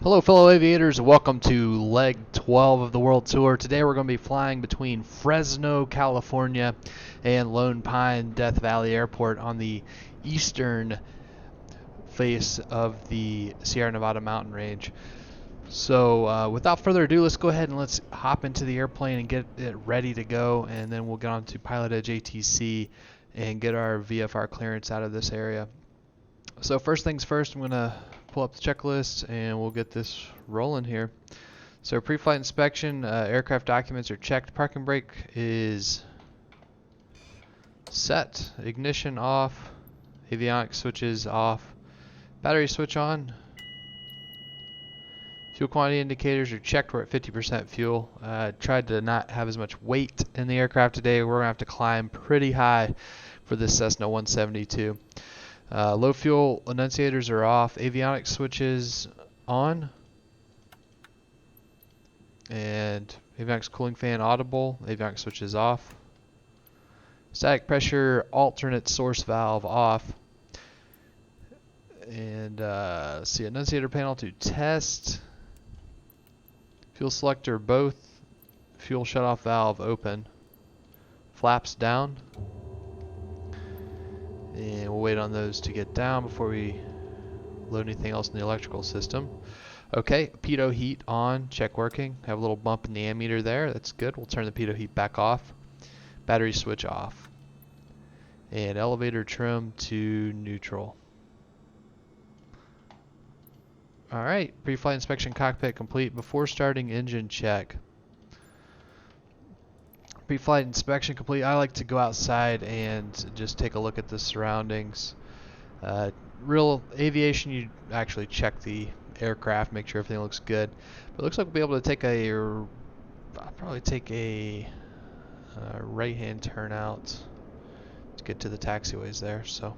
Hello fellow aviators, welcome to leg 12 of the world tour. Today we're going to be flying between Fresno, California and Lone Pine Death Valley Airport on the eastern face of the Sierra Nevada mountain range. So without further ado, let's go ahead and let's hop into the airplane and get it ready to go, and then we'll get on to Pilot Edge ATC and get our VFR clearance out of this area. So first things first, I'm going to pull up the checklist and we'll get this rolling here. So pre-flight inspection, aircraft documents are checked, parking brake is set, ignition off, avionics switches off, battery switch on, fuel quantity indicators are checked. We're at 50% fuel. Tried to not have as much weight in the aircraft today. We're going to have to climb pretty high for this Cessna 172. Low fuel annunciators are off, avionics switches on, and avionics cooling fan audible, avionics switches off, static pressure alternate source valve off, and see annunciator panel to test, fuel selector both, fuel shutoff valve open, flaps down. And we'll wait on those to get down before we load anything else in the electrical system. Okay, pitot heat on, check working. Have a little bump in the ammeter there, that's good. We'll turn the pitot heat back off. Battery switch off. And elevator trim to neutral. Alright, pre-flight inspection cockpit complete. Before starting engine check. Pre-flight inspection complete. I like to go outside and just take a look at the surroundings. Real aviation, you actually check the aircraft, make sure everything looks good. But it looks like we'll be able to take I'll probably take a right-hand turn out to get to the taxiways there. So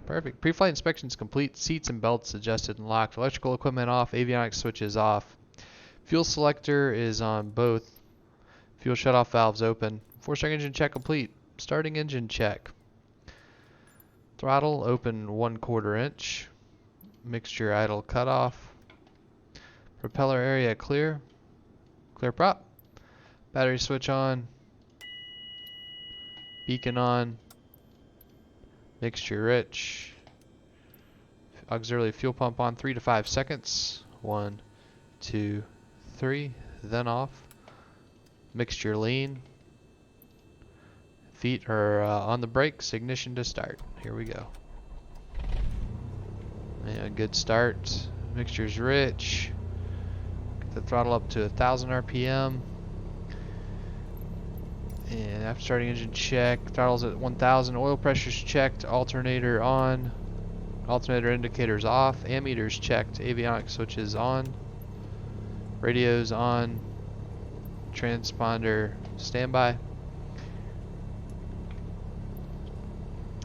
perfect. Pre-flight inspection is complete. Seats and belts adjusted and locked. Electrical equipment off. Avionics switches off. Fuel selector is on both. Fuel shutoff valves open. Four-star engine check complete. Starting engine check. Throttle open 1/4 inch. Mixture idle cutoff. Propeller area clear. Clear prop. Battery switch on. Beacon on. Mixture rich. Auxiliary fuel pump on 3 to 5 seconds. 1, 2, 3. Then off. Mixture lean. Feet are on the brakes. Ignition to start. Here we go. And good start. Mixture's rich. Get the throttle up to 1,000 RPM. And after starting engine check, throttle's at 1,000. Oil pressure's checked. Alternator on. Alternator indicators off. Ammeters checked. Avionics switches on. Radios on. Transponder standby.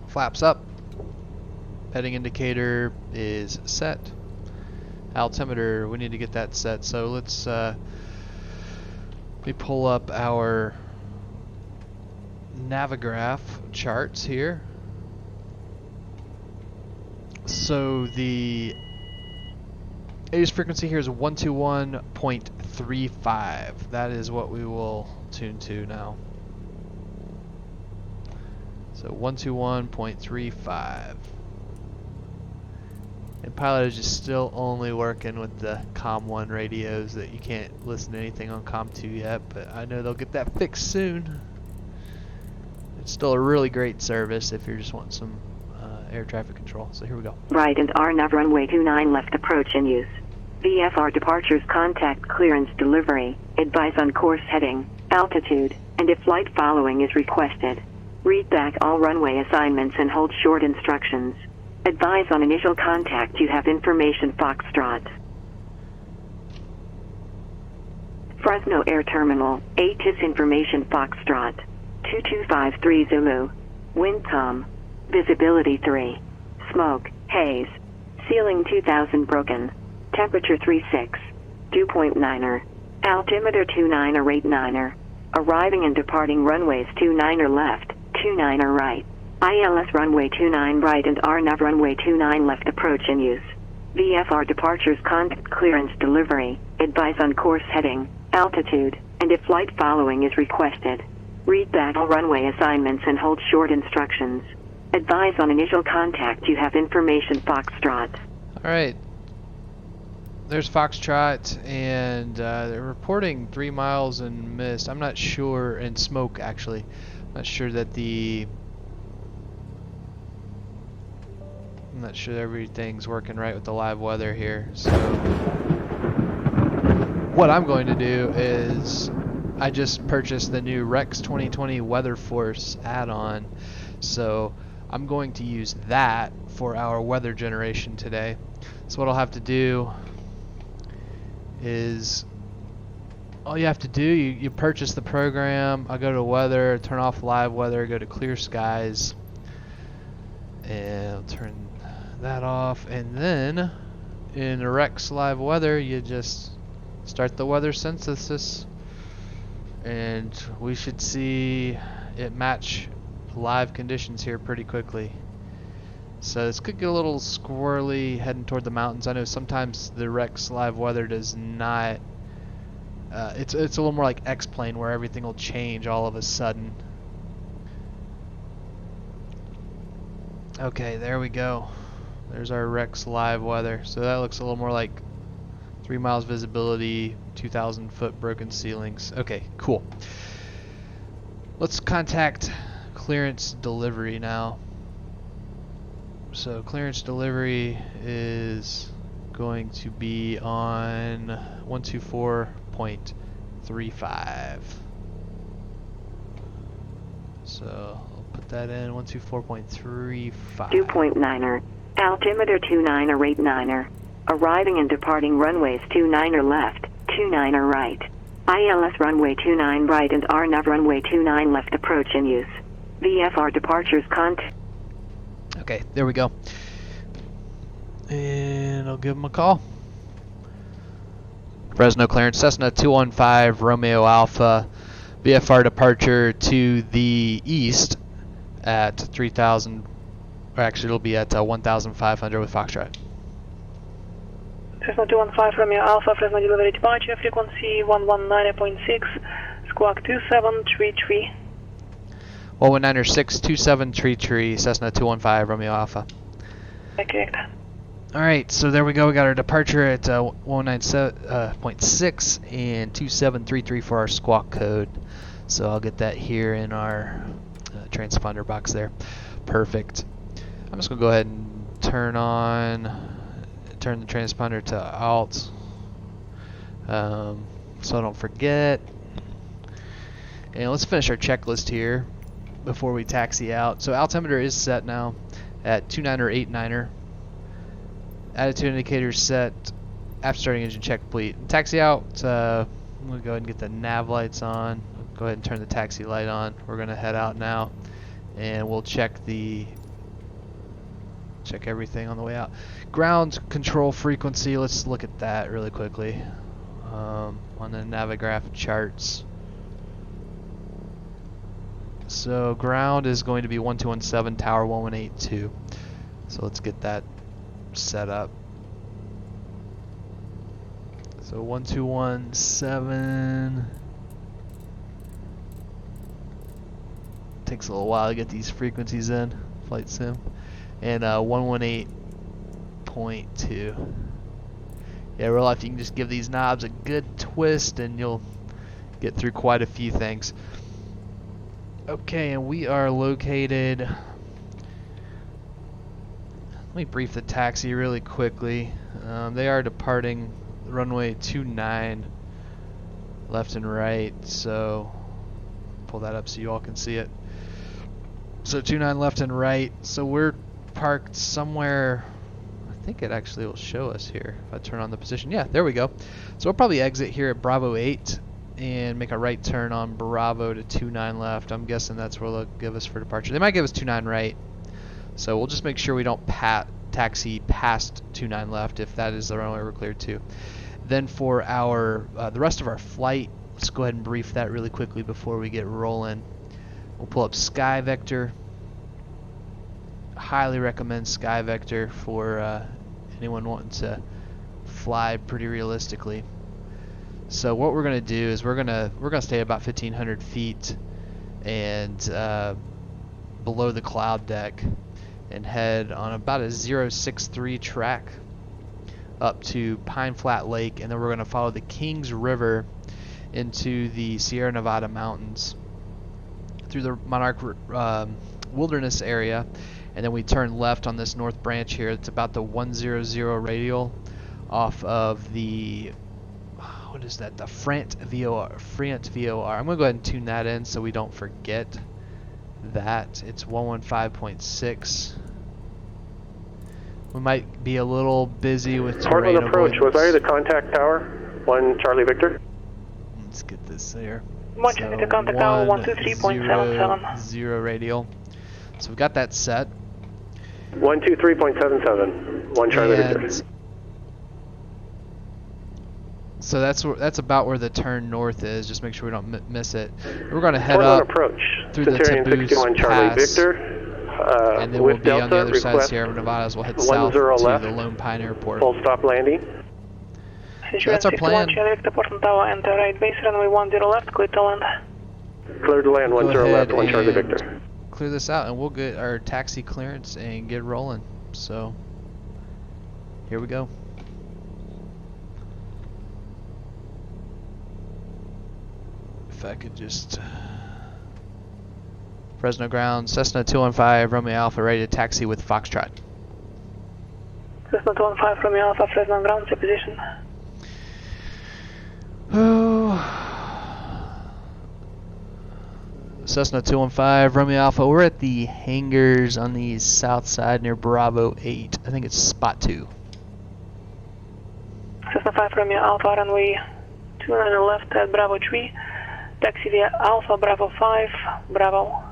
Flaps up. Heading indicator is set. Altimeter, we need to get that set. So let's let me pull up our Navigraph charts here. So the ATC frequency here is 121.35. That is what we will tune to now. So 121.35. And Pilot Edge is still only working with the COM1 radios that you can't listen to anything on COM2 yet, but I know they'll get that fixed soon. It's still a really great service if you're just wanting some air traffic control. So here we go. Right and RNAV runway 29 left approach in use. VFR departures contact clearance delivery, advise on course heading, altitude, and if flight following is requested. Read back all runway assignments and hold short instructions. Advise on initial contact. You have information Foxtrot. Fresno Air Terminal, ATC information Foxtrot. 2253 Zulu. Windcom. Visibility 3. Smoke, haze. Ceiling 2000 broken. Temperature 36. 2.9er. Altimeter 29er rate 9er. Arriving and departing runways 29er left, 29er right. ILS runway 29 right and RNAV runway 29 left approach in use. VFR departures contact clearance delivery, advise on course heading, altitude, and if flight following is requested. Read back all runway assignments and hold short instructions. Advise on initial contact you have information Foxtrot. Alright. There's Foxtrot, and they're reporting 3 miles in mist. I'm not sure, and smoke actually. I'm not sure that I'm not sure everything's working right with the live weather here. So what I'm going to do is I just purchased the new Rex 2020 Weather Force add-on. So I'm going to use that for our weather generation today. So what I'll have to do is, all you have to do, you purchase the program. I'll go to weather, turn off live weather, go to clear skies, and I'll turn that off, and then in Rex live weather you just start the weather synthesis, and we should see it match live conditions here pretty quickly. So this could get a little squirrely heading toward the mountains. I know sometimes the Rex live weather does not it's a little more like X-Plane, where everything will change all of a sudden. Okay, there we go. There's our Rex live weather. So that looks a little more like 3 miles visibility, 2,000 foot broken ceilings. Okay, cool. Let's contact clearance delivery now. So clearance delivery is going to be on 124.35. So I'll put that in, 124.35. 2.9er. Altimeter 29er, rate 9er. Arriving and departing runways 29er left, 29er right. ILS runway 29 right and RNAV runway 29 left approach in use. VFR departures contact. Okay, there we go. And I'll give them a call. Fresno clearance, Cessna 215 Romeo Alpha. VFR departure to the east at 3,000, or actually it'll be at 1,500 with Foxtrot. Cessna 215 Romeo Alpha, Fresno delivery departure, frequency 119.6, squawk 2733. 119.6, 2733, Cessna 215 Romeo Alpha. Correct. Alright, so there we go. We got our departure at 197.6 and 2733 for our squawk code. So I'll get that here in our transponder box there. Perfect. I'm just going to go ahead and turn the transponder to alt, so I don't forget. And let's finish our checklist here before we taxi out. So altimeter is set now at 29er, 89er. Attitude indicator set after starting engine check complete. Taxi out, I'm going to go ahead and get the nav lights on. Go ahead and turn the taxi light on. We're going to head out now, and we'll check everything on the way out. Ground control frequency, let's look at that really quickly on the Navigraph charts. So ground is going to be 1217, tower 1182. So let's get that set up. So 1217. Takes a little while to get these frequencies in, flight sim. And 118.2. Yeah, real life, you can just give these knobs a good twist and you'll get through quite a few things. Okay, and we are located. Let me brief the taxi really quickly. They are departing runway 29 left and right, so pull that up so you all can see it. So 29 left and right, so we're parked somewhere. I think it actually will show us here if I turn on the position. Yeah, there we go. So we'll probably exit here at Bravo 8 and make a right turn on Bravo to 29 left. I'm guessing that's where they'll give us for departure. They might give us 29 right. So we'll just make sure we don't taxi past 29 left if that is the runway we're cleared to. Then for our the rest of our flight, let's go ahead and brief that really quickly before we get rolling. We'll pull up Sky Vector. Highly recommend Sky Vector for anyone wanting to fly pretty realistically. So what we're gonna do is we're gonna stay about 1,500 feet and below the cloud deck, and head on about a 063 track up to Pine Flat Lake, and then we're gonna follow the Kings River into the Sierra Nevada mountains through the Monarch Wilderness area, and then we turn left on this north branch here. It's about the 100 radial off of the, what is that, the Frant VOR. I'm going to go ahead and tune that in so we don't forget that. It's 115.6. We might be a little busy with terrain Portland approach, avoidance. was I the contact tower? 1 Charlie Victor. Let's get this there. One Charlie contact tower, 123.77. 0 radial. So we've got that set. 123.77. 1 Charlie Victor. So that's about where the turn north is. Just make sure we don't miss it. We're going to head Portland up approach. through the Centurion Taboos 61 Charlie Pass, Victor. and then we'll With be on the Delta, other side of request Sierra Nevada as we'll head south 10 to left. the Lone Pine Airport. Full stop landing. So that's our plan. Charlie Victor, Portland Tower, enter right base, runway 10 left, clear to land. Clear to land, 10 Go left, ahead 1 Charlie and Victor. clear this out, and we'll get our taxi clearance and get rolling. So here we go. If I could just Fresno ground, Cessna 215, Romeo Alpha, ready to taxi with Foxtrot. Cessna 215, Romeo Alpha, Fresno ground, to position. Cessna 215, Romeo Alpha, we're at the hangars on the south side near Bravo 8. I think it's spot 2. Cessna 5, Romeo Alpha, runway 29 left at Bravo 3. Taxi via Alpha, Bravo 5, Bravo.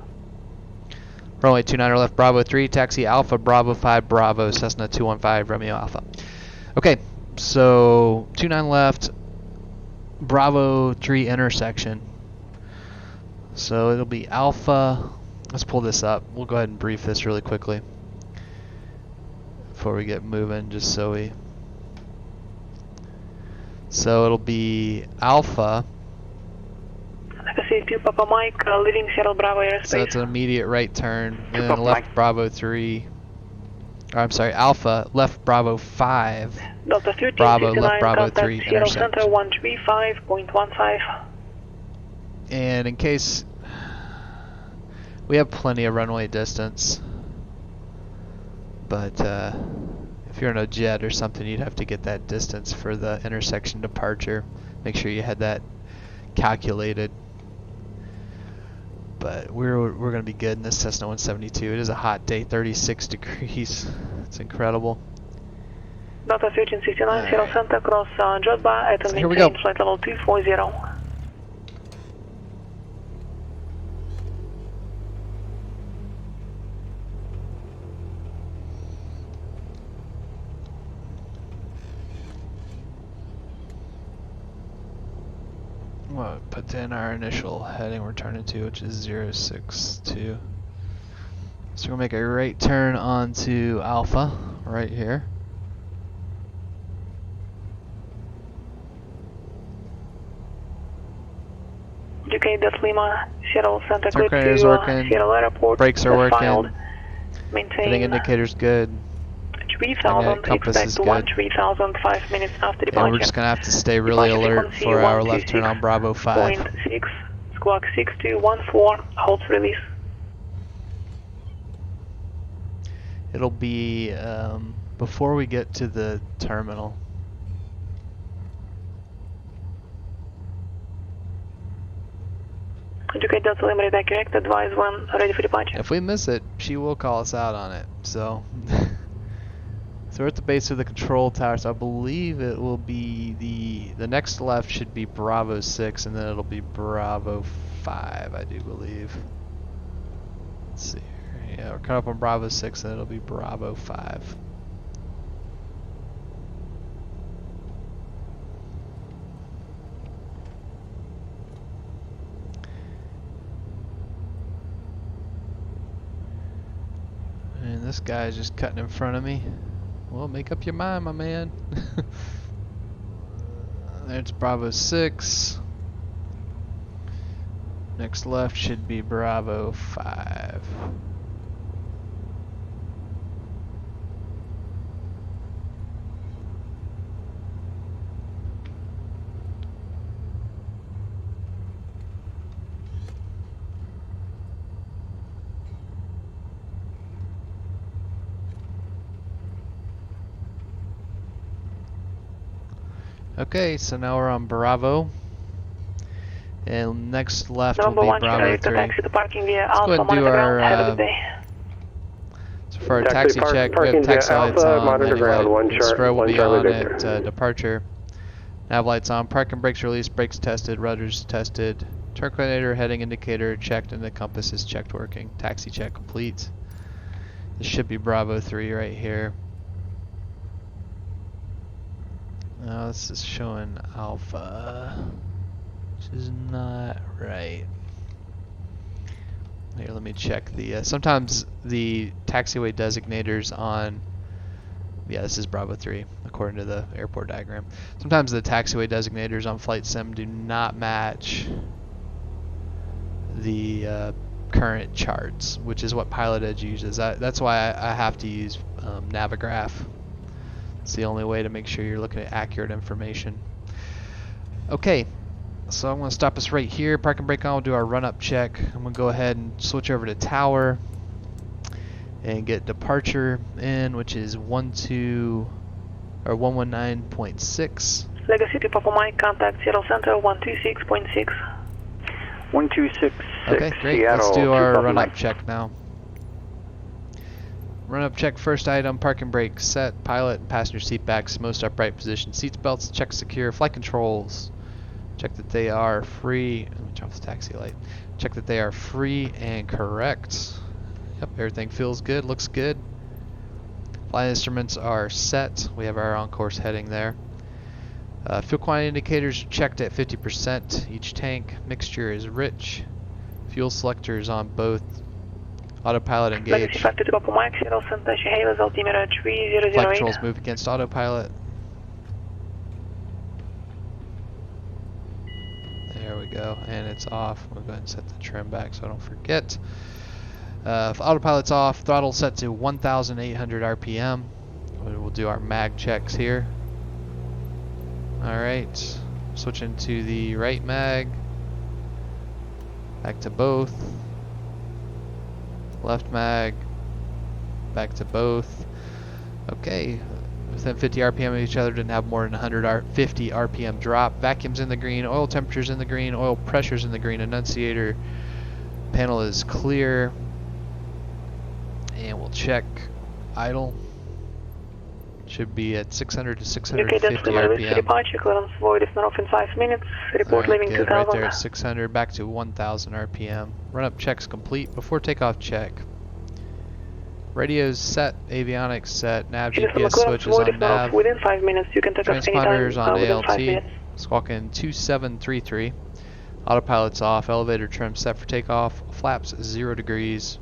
Runway 29 left, Bravo 3, taxi Alpha, Bravo 5, Bravo, Cessna 215, Romeo Alpha. Okay, so 29 left, Bravo 3 intersection. So it'll be Alpha. Let's pull this up. We'll go ahead and brief this really quickly before we get moving, just so we. So it'll be Alpha. Safety, Papa Mike, leading Seattle Bravo airspace. So that's an immediate right turn. And then left Bravo 3. Or I'm sorry, Alpha, left Bravo 5. Delta 13, Bravo, 59, left Bravo contact 3, Seattle intersect. Center 135.15. And in case, we have plenty of runway distance. But if you're in a jet or something, you'd have to get that distance for the intersection departure. Make sure you had that calculated. But we're going to be good in this Cessna 172. It is a hot day, 36 degrees. It's incredible. Delta 1369, Seattle Center, cross Jodba at So here we go. flight level 240. We'll put in our initial heading we're turning to, which is 062. So we'll make a right turn onto Alpha right here. UK, that's Lima, Seattle Center, Circuit clear is to working. Seattle Airport. Brakes are Filed. working. Maintain Heading indicator's good. 3000, compass expect is to 1 good. 3000, 5 minutes after And departure. we're just going to have to stay really Departure alert frequency for our left turn on Bravo 5. 126.6, squawk 6214, hold release. It'll be before we get to the terminal. UK Delta Lima, radar correct, advise when ready for departure. If we miss it, she will call us out on it. So, so we're at the base of the control tower. So I believe it will be the next left should be Bravo 6, and then it'll be Bravo 5. I do believe. Let's see here. Yeah, we're coming up on Bravo 6, and it'll be Bravo 5. And this guy is just cutting in front of me. Well, make up your mind, my man. There's Bravo 6. Next left should be Bravo 5. Okay, so now we're on Bravo. And next left will be Bravo 3. Taxi to parking via Let's go ahead and do our, so for our taxi check, we have taxi lights on, landing light, and strobe will be on at departure. Nav lights on, parking brakes released, brakes tested, rudders tested, turn coordinator, heading indicator checked, and the compass is checked working. Taxi check complete. This should be Bravo 3 right here. Now this is showing Alpha, which is not right. Here, let me check the, sometimes the taxiway designators on, yeah, this is Bravo 3, according to the airport diagram. Sometimes the taxiway designators on Flight Sim do not match the current charts, which is what Pilot Edge uses. That's why I have to use Navigraph. It's the only way to make sure you're looking at accurate information. Okay, so I'm going to stop us right here. Parking brake on, we'll do our run-up check. I'm going to go ahead and switch over to tower and get departure in, which is 119.6. Legacy to Papa Mike, contact Seattle Center 126.6. 126. Okay, great. Seattle, let's do our run-up Mike. check now. Run-up check, first item, parking brake set, pilot and passenger seat backs, most upright position, seats belts, check secure, flight controls. Check that they are free. Let me turn off the taxi light. Check that they are free and correct. Yep, everything feels good, looks good. Flight instruments are set. We have our on-course heading there. Fuel quantity indicators checked at 50% each tank. Mixture is rich. Fuel selector is on both. Autopilot engaged. Flight controls move against autopilot. There we go, and it's off. We'll go ahead and set the trim back so I don't forget. If autopilot's off, throttle set to 1,800 RPM. We'll do our mag checks here. Alright, switching to the right mag. Back to both. Left mag. Back to both. Okay, within 50 RPM of each other, didn't have more than 150 RPM drop. Vacuum's in the green, oil temperature's in the green, oil pressure's in the green, annunciator panel is clear. And we'll check idle. Should be at 600 to 650 RPM. Departure, clearance void if not off in 5 minutes. Report leaving 2000. Right there, 600 back to 1,000 RPM. Run-up checks complete. Before takeoff check. Radios set, avionics set, nav GPS switch is on nav. Within 5 minutes, you can take off Transponders on ALT. ALT. Squawking 2733. Autopilot's off. Elevator trim set for takeoff. Flaps 0 degrees.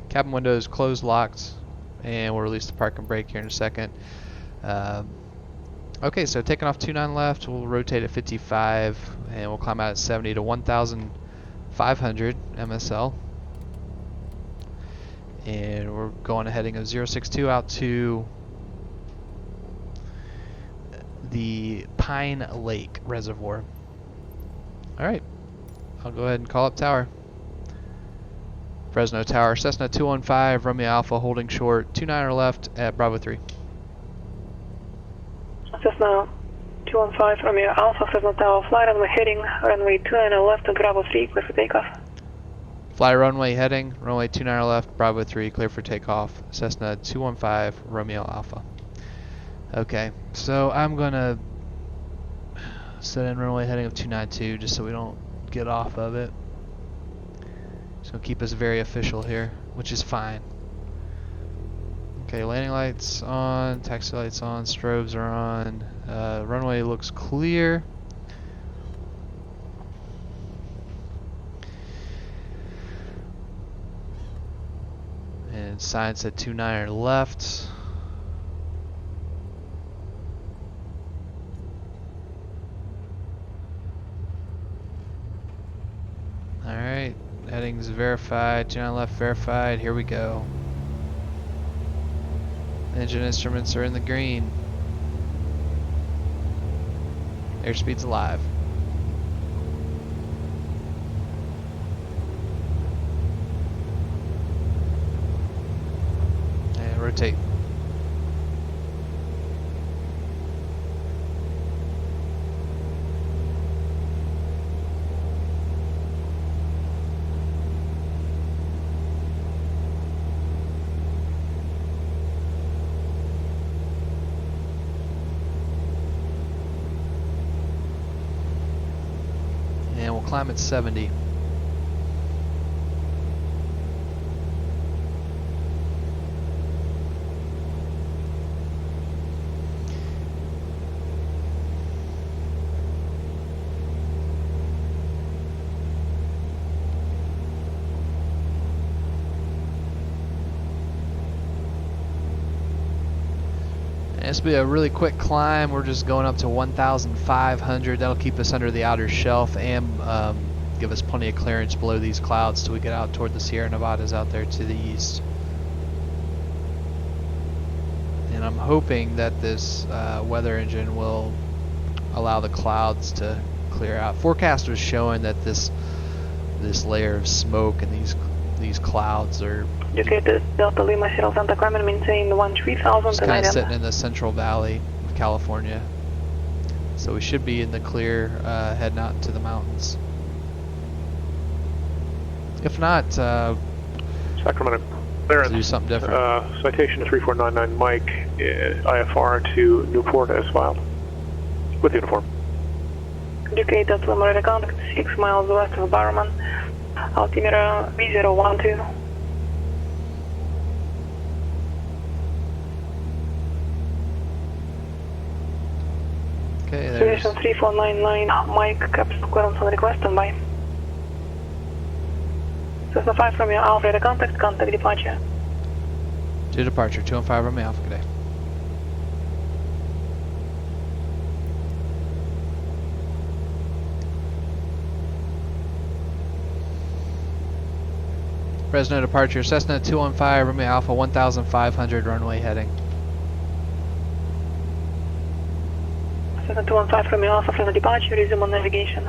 Cabin windows closed, locked, and we'll release the parking brake here in a second. Okay, so taking off 29 left, we'll rotate at 55, and we'll climb out at 70 to 1,500 MSL. And we're going a heading of 062 out to the Pine Lake Reservoir. Alright, I'll go ahead and call up tower. Fresno Tower, Cessna 215, Romeo Alpha holding short, 29er left at Bravo 3. Cessna 215, Romeo Alpha, Fresno Tower, fly runway heading, runway 29er left at Bravo 3, clear for takeoff. Fly runway heading, runway 29er left, Bravo 3, clear for takeoff, Cessna 215, Romeo Alpha. Okay, so I'm gonna set in runway heading of 292 just so we don't get off of it. It's gonna keep us very official here, which is fine. Okay, landing lights on, taxi lights on, strobes are on. Runway looks clear. And sign said 29er left. Headings verified, 29 left verified, here we go. Engine instruments are in the green. Airspeed's alive. And rotate. And we'll climb at 70. This will be a really quick climb. We're just going up to 1,500. That'll keep us under the outer shelf and give us plenty of clearance below these clouds till we get out toward the Sierra Nevadas out there to the east. And I'm hoping that this weather engine will allow the clouds to clear out. Forecast was showing that this layer of smoke and these clouds are Delta Lima Sierra Santa Clara, maintain 13,000 just kind of sitting in the Central Valley of California. So we should be in the clear heading out to the mountains. If not, Sacramento clearance. do something different. Citation 3499 Mike, IFR to Newport as filed. With uniform. Duque Delta Lima radar contact 6 miles west of Barman. Altimeter V012. Okay, there's Station 3499 Mike, capsule clearance on request, standby. Cessna 5 from your Alpha radar contact departure. to departure, 215 Romeo Alpha, good day. Fresno departure, Cessna 215 Romeo Alpha, 1,500 runway heading. Cessna 215 from your Alpha, Fresno departure, resume on navigation.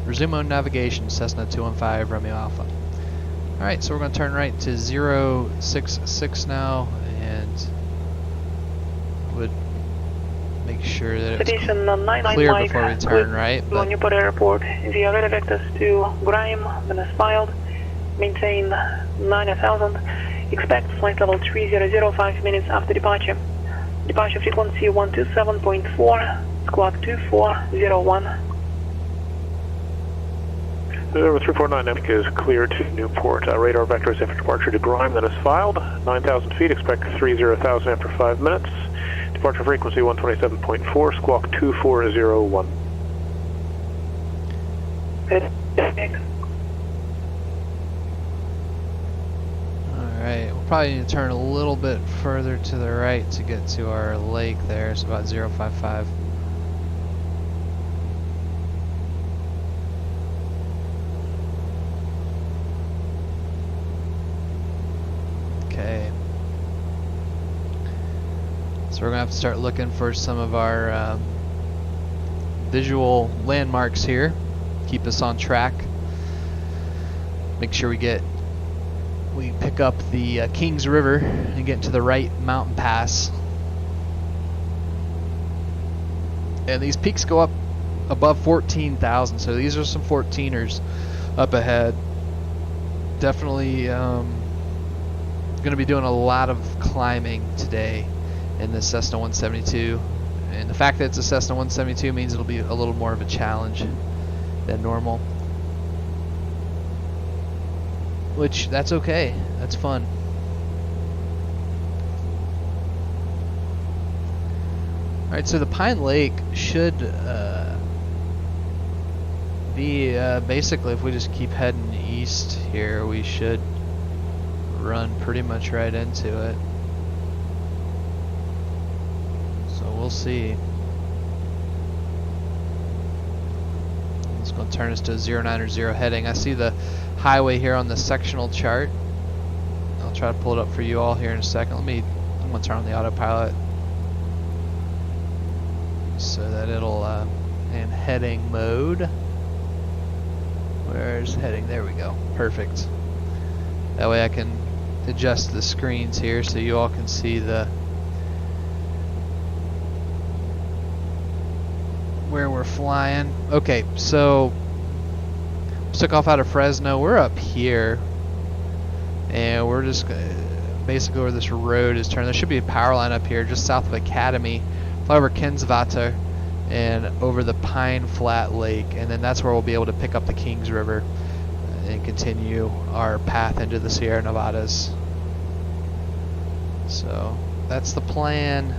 Resume on navigation, Cessna 215 Romeo Alpha. Alright, so we're going to turn right to 066 now, and would make sure that it's Station 99 clear Mike, before we turn right. But Newport Airport, via radar vectors to Grime, when as filed, maintain 9,000, expect flight level 3005 5 minutes after departure. Departure frequency 127.4, squawk 2401. Number 3499 is clear to Newport. Radar vectors after departure to Grime, that is filed. 9,000 feet, expect 30,000 after 5 minutes. Departure frequency 127.4, squawk 2401. alright, we'll probably need to turn a little bit further to the right to get to our lake there. It's about 055. Okay. So we're going to have to start looking for some of our visual landmarks here. Keep us on track. Make sure we pick up the Kings River and get into the right mountain pass. And these peaks go up above 14,000, so these are some 14ers up ahead. Definitely going to be doing a lot of climbing today in the Cessna 172, and the fact that it's a Cessna 172 means it'll be a little more of a challenge than normal, which that's okay, that's fun. Alright, so the Pine Lake should be basically, if we just keep heading east here, we should run pretty much right into it. So we'll see. Let's going to turn us to a 090 heading. I see the highway here on the sectional chart. I'll try to pull it up for you all here in a second. I'm going to turn on the autopilot so that it'll in heading mode. Where's heading? There we go. Perfect. That way I can adjust the screens here so you all can see where we're flying. Okay, so took off out of Fresno. We're up here, and we're just basically where this road is turned. There should be a power line up here just south of Academy. Fly over Kensvata and over the Pine Flat Lake, and then that's where we'll be able to pick up the Kings River and continue our path into the Sierra Nevadas. So that's the plan.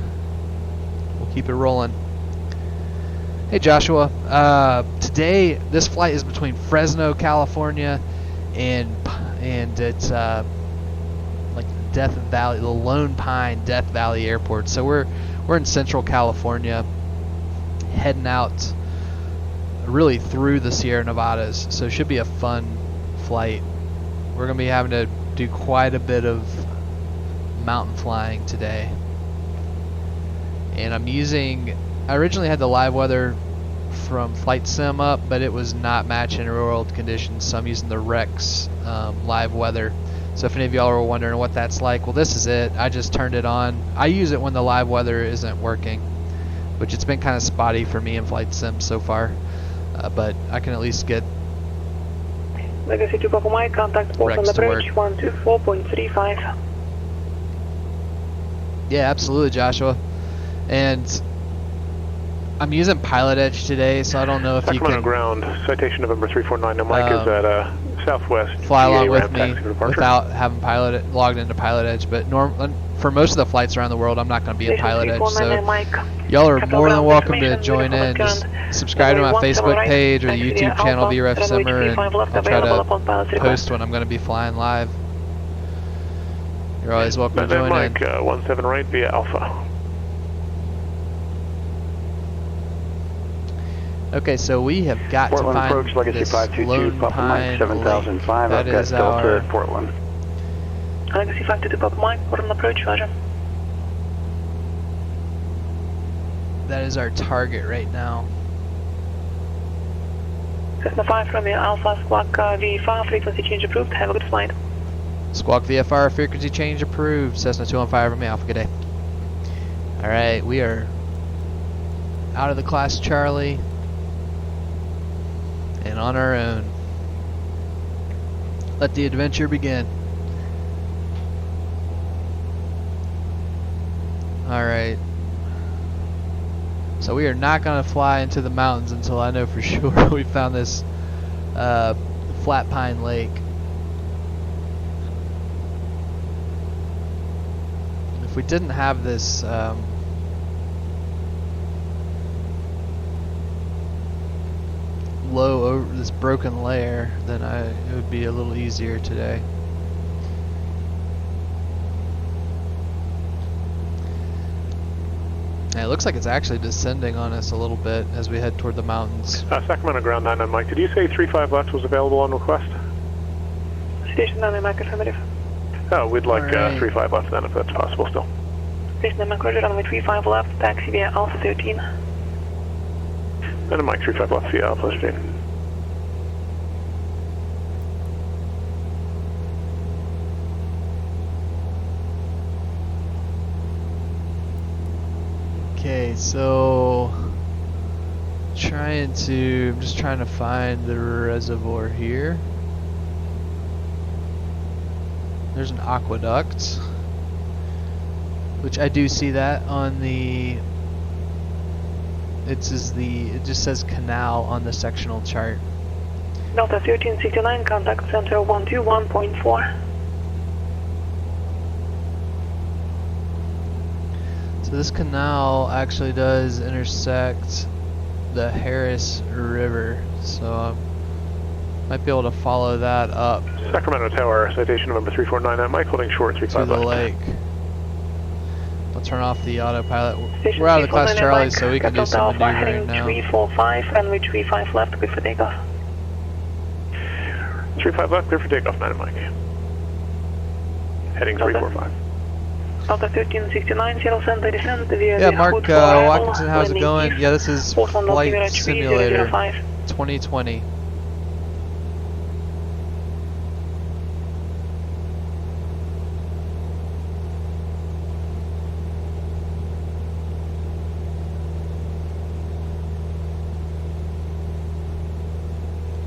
We'll keep it rolling. Hey Joshua, today this flight is between Fresno, California, and it's like Death Valley, the Lone Pine Death Valley Airport. So we're in Central California, heading out really through the Sierra Nevadas. So it should be a fun flight. We're gonna be having to do quite a bit of mountain flying today, and I originally had the live weather from Flight Sim up, but it was not matching real world conditions, so I'm using the Rex live weather. So if any of y'all are wondering what that's like, well, this is it. I just turned it on. I use it when the live weather isn't working, which it's been kind of spotty for me in Flight Sim so far, but I can at least get Legacy to Papa Mike, contact port on the bridge 124.35. Yeah, absolutely, Joshua. And I'm using Pilot Edge today, so I don't know if you Sacramento can ground, citation November 349. Now Mike is at Southwest. fly along with ramp me taxi for departure. without having logged into Pilot Edge. But for most of the flights around the world, I'm not going to be in Pilot Edge. So y'all are more than welcome to join in. Just subscribe to my Facebook page or the YouTube channel, VREF Simmer, and I'll try to post when I'm going to be flying live. You're always welcome to join in. Mike, 17 right via Alpha. Okay, so we have got Portland to find approach, Legacy this 522, Lone Papa Mike Pine 7005. Lake. I've That got is Delta our at Portland. Legacy 522 Papa Mike, Portland approach, Roger. that is our target right now. Cessna 5 from the Alpha Squawk V5, frequency change approved. Have a good flight. Squawk VFR, frequency change approved. Cessna 215 from the Alpha, good day. Alright, we are out of the class Charlie and on our own. Let the adventure begin. Alright. So we are not going to fly into the mountains until I know for sure we found this Flat Pine Lake. If we didn't have this this broken layer, then it would be a little easier today. And it looks like it's actually descending on us a little bit as we head toward the mountains. Sacramento ground 99 Mike. Did you say 35 left was available on request? Station 99 Mike, affirmative. Oh, we'd like Alright. 35 left then if that's possible still. Station 99 Mike, Roger, runway 35 left, taxi via Alpha 13. And Mike 35 left via Alpha 13. Okay, so I'm just trying to find the reservoir here. There's an aqueduct, which I do see that on the. It just says canal on the sectional chart. Delta 1369, contact center 121.4. So this canal actually does intersect the Harris River, so I might be able to follow that up Sacramento Tower, citation November 349 Mike, holding short to 35 the left. lake. We'll turn off the autopilot. Station We're out of the class 349 Charlie, Mike, so we can do Capital some Alpha, maneuvering heading now. 345, runway 35 left, clear for takeoff. 35 left, clear for takeoff, 9 Mike. Heading 345. Delta 1369, Seattle Center descent via Yeah, the Mark Hood for arrival, Watkinson, how's it landing going? east, Yeah, this is port 1 Flight altimeter Simulator 3005. 2020.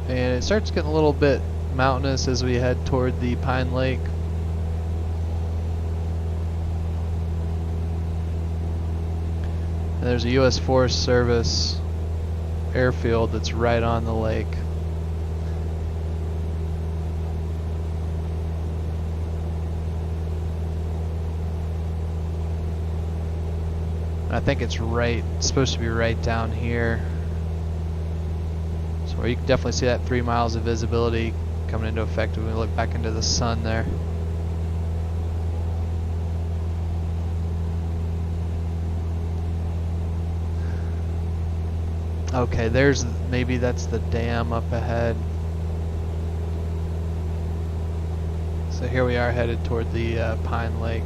And it starts getting a little bit mountainous as we head toward the Pine Lake. And there's a U.S. Forest Service airfield that's right on the lake. And I think it's supposed to be right down here. So you can definitely see that 3 miles of visibility coming into effect when we look back into the sun there. Okay, maybe that's the dam up ahead. So here we are headed toward the Pine Lake.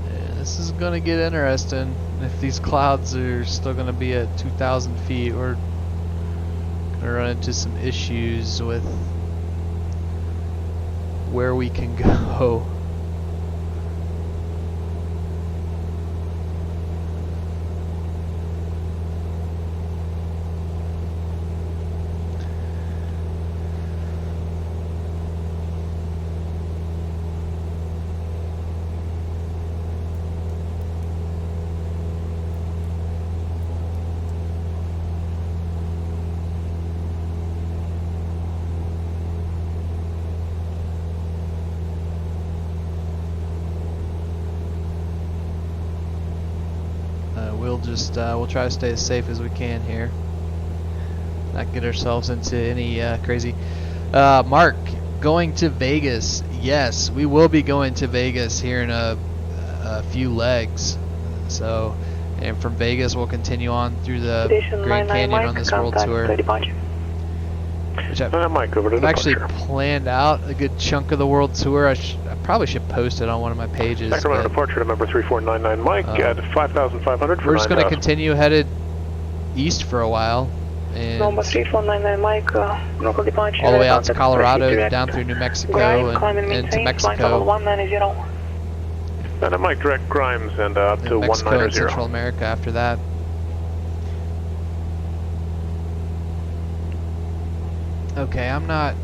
And this is gonna get interesting. If these clouds are still gonna be at 2,000 feet, we're gonna run into some issues with where we can go. We'll try to stay as safe as we can here, not get ourselves into any crazy. Mark, going to Vegas. Yes, we will be going to Vegas here in a few legs. So, and from Vegas we'll continue on through the Grand Canyon on this world tour. Which I've actually planned out a good chunk of the world tour. I probably should post it on one of my pages. Sacramento departure to number 3499 Mike at 5,500 for we're just going to continue headed east for a while. And number 3499 Mike, local departure. All the way out to Colorado, down through New Mexico, and into Mexico. 190. And Mike, direct Grimes and up to Mexico 190. and Central America after that. Okay, I'm not...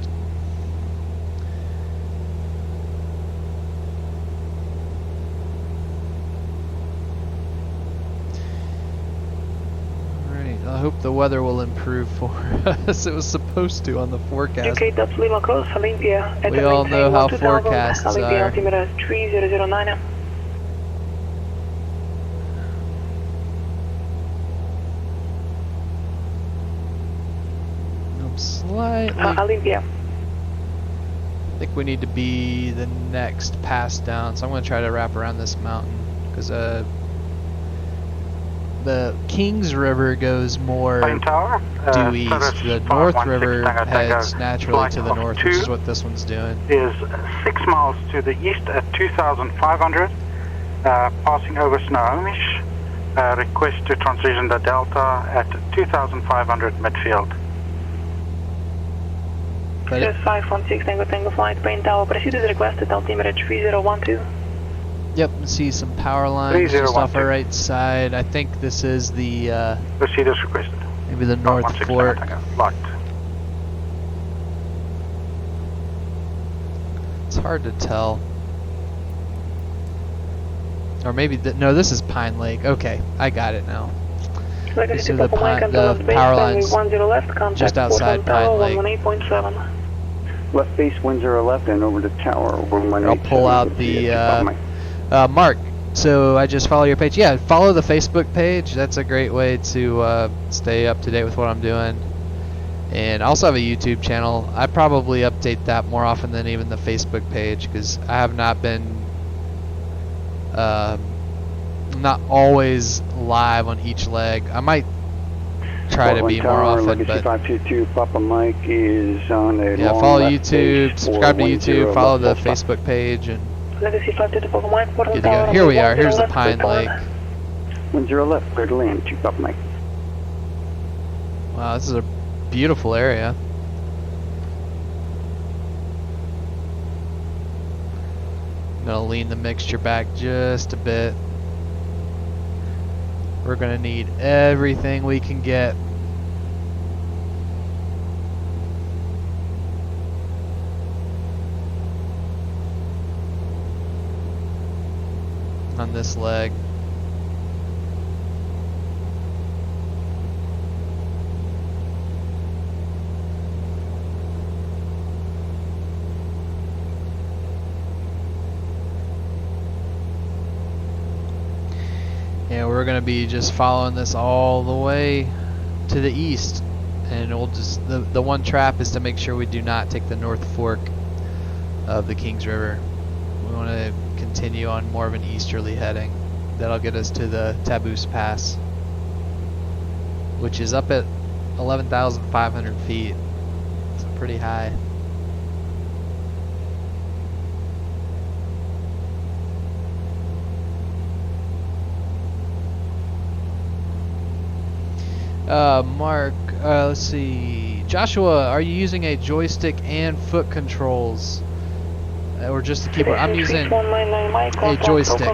Alright, I hope the weather will improve for us. It was supposed to on the forecast. Okay, that's Lima Coast, Olympia. We all know how forecasts Olympia are. altimeter 3009. Slightly. Olympia. I think we need to be the next pass down, so I'm going to try to wrap around this mountain because the Kings River goes more due east. The North River heads naturally to the north, which is what this one's doing. Is 6 miles to the east at 2,500, passing over Snohomish. Request to transition the Delta at 2,500 midfield. Just 516 Tango Flight, Brain Tower, proceed as requested, altimeter 3012. Yep, see some power lines just off our right side. I think this is the, proceed as requested. Maybe the North Fork. Locked. It's hard to tell. Or maybe, no, this is Pine Lake. Okay, I got it now. These are the power lines just outside Pine Lake. Left base 10 left and over to tower. I'll pull out the Mark. So I just follow your page. Yeah, follow the Facebook page. That's a great way to stay up to date with what I'm doing. And I also have a YouTube channel. I probably update that more often than even the Facebook page, because I have not been not always live on each leg. I might try to be more often, Legacy but 522 Papa Mike is on a yeah, long follow left YouTube, base subscribe to 410 YouTube, follow the left full Facebook page, and Legacy 522 Papa Mike, good to go. Here we are. Here's the Pine Lake. 10 left, clear to land, 2 Papa Mike. Wow, this is a beautiful area. I'm gonna lean the mixture back just a bit. We're gonna need everything we can get. On this leg. And we're gonna be just following this all the way to the east, and we'll just the one trap is to make sure we do not take the North Fork of the Kings River. We want to continue on more of an easterly heading. That'll get us to the Taboose Pass, which is up at 11,500 feet. It's pretty high. Mark, let's see. Joshua, are you using a joystick and foot controls? Or just the keyboard? I'm using a joystick.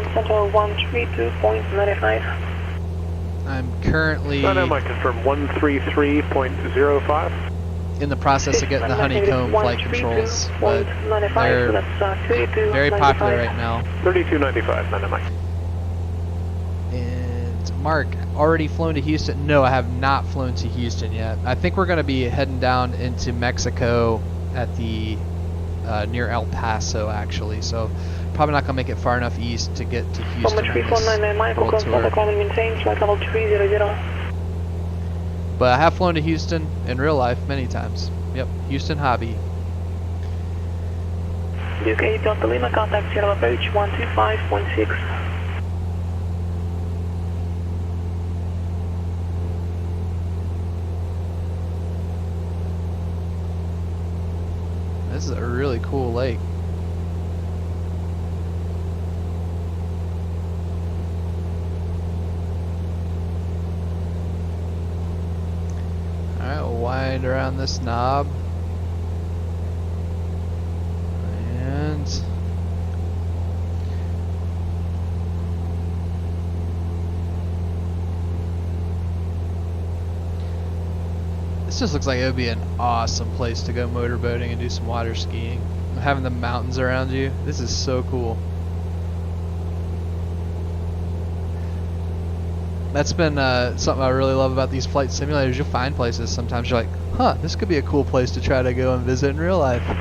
I'm currently I confirm 133.05. in the process of getting the honeycomb flight controls, but they're very popular right now. 3295, Mike. And Mark, already flown to Houston? No, I have not flown to Houston yet. I think we're going to be heading down into Mexico at the near El Paso, actually. So probably not going to make it far enough east to get to Houston on this world tour. But I have flown to Houston in real life many times. Yep, Houston hobby. UK Delta Lima, contact Sierra approach 125.6. This is a really cool lake. Alright, we'll wind around this knob. And this just looks like it would be an awesome place to go motorboating and do some water skiing. Having the mountains around you, this is so cool. That's been something I really love about these flight simulators. You'll find places sometimes you're like, huh, this could be a cool place to try to go and visit in real life. But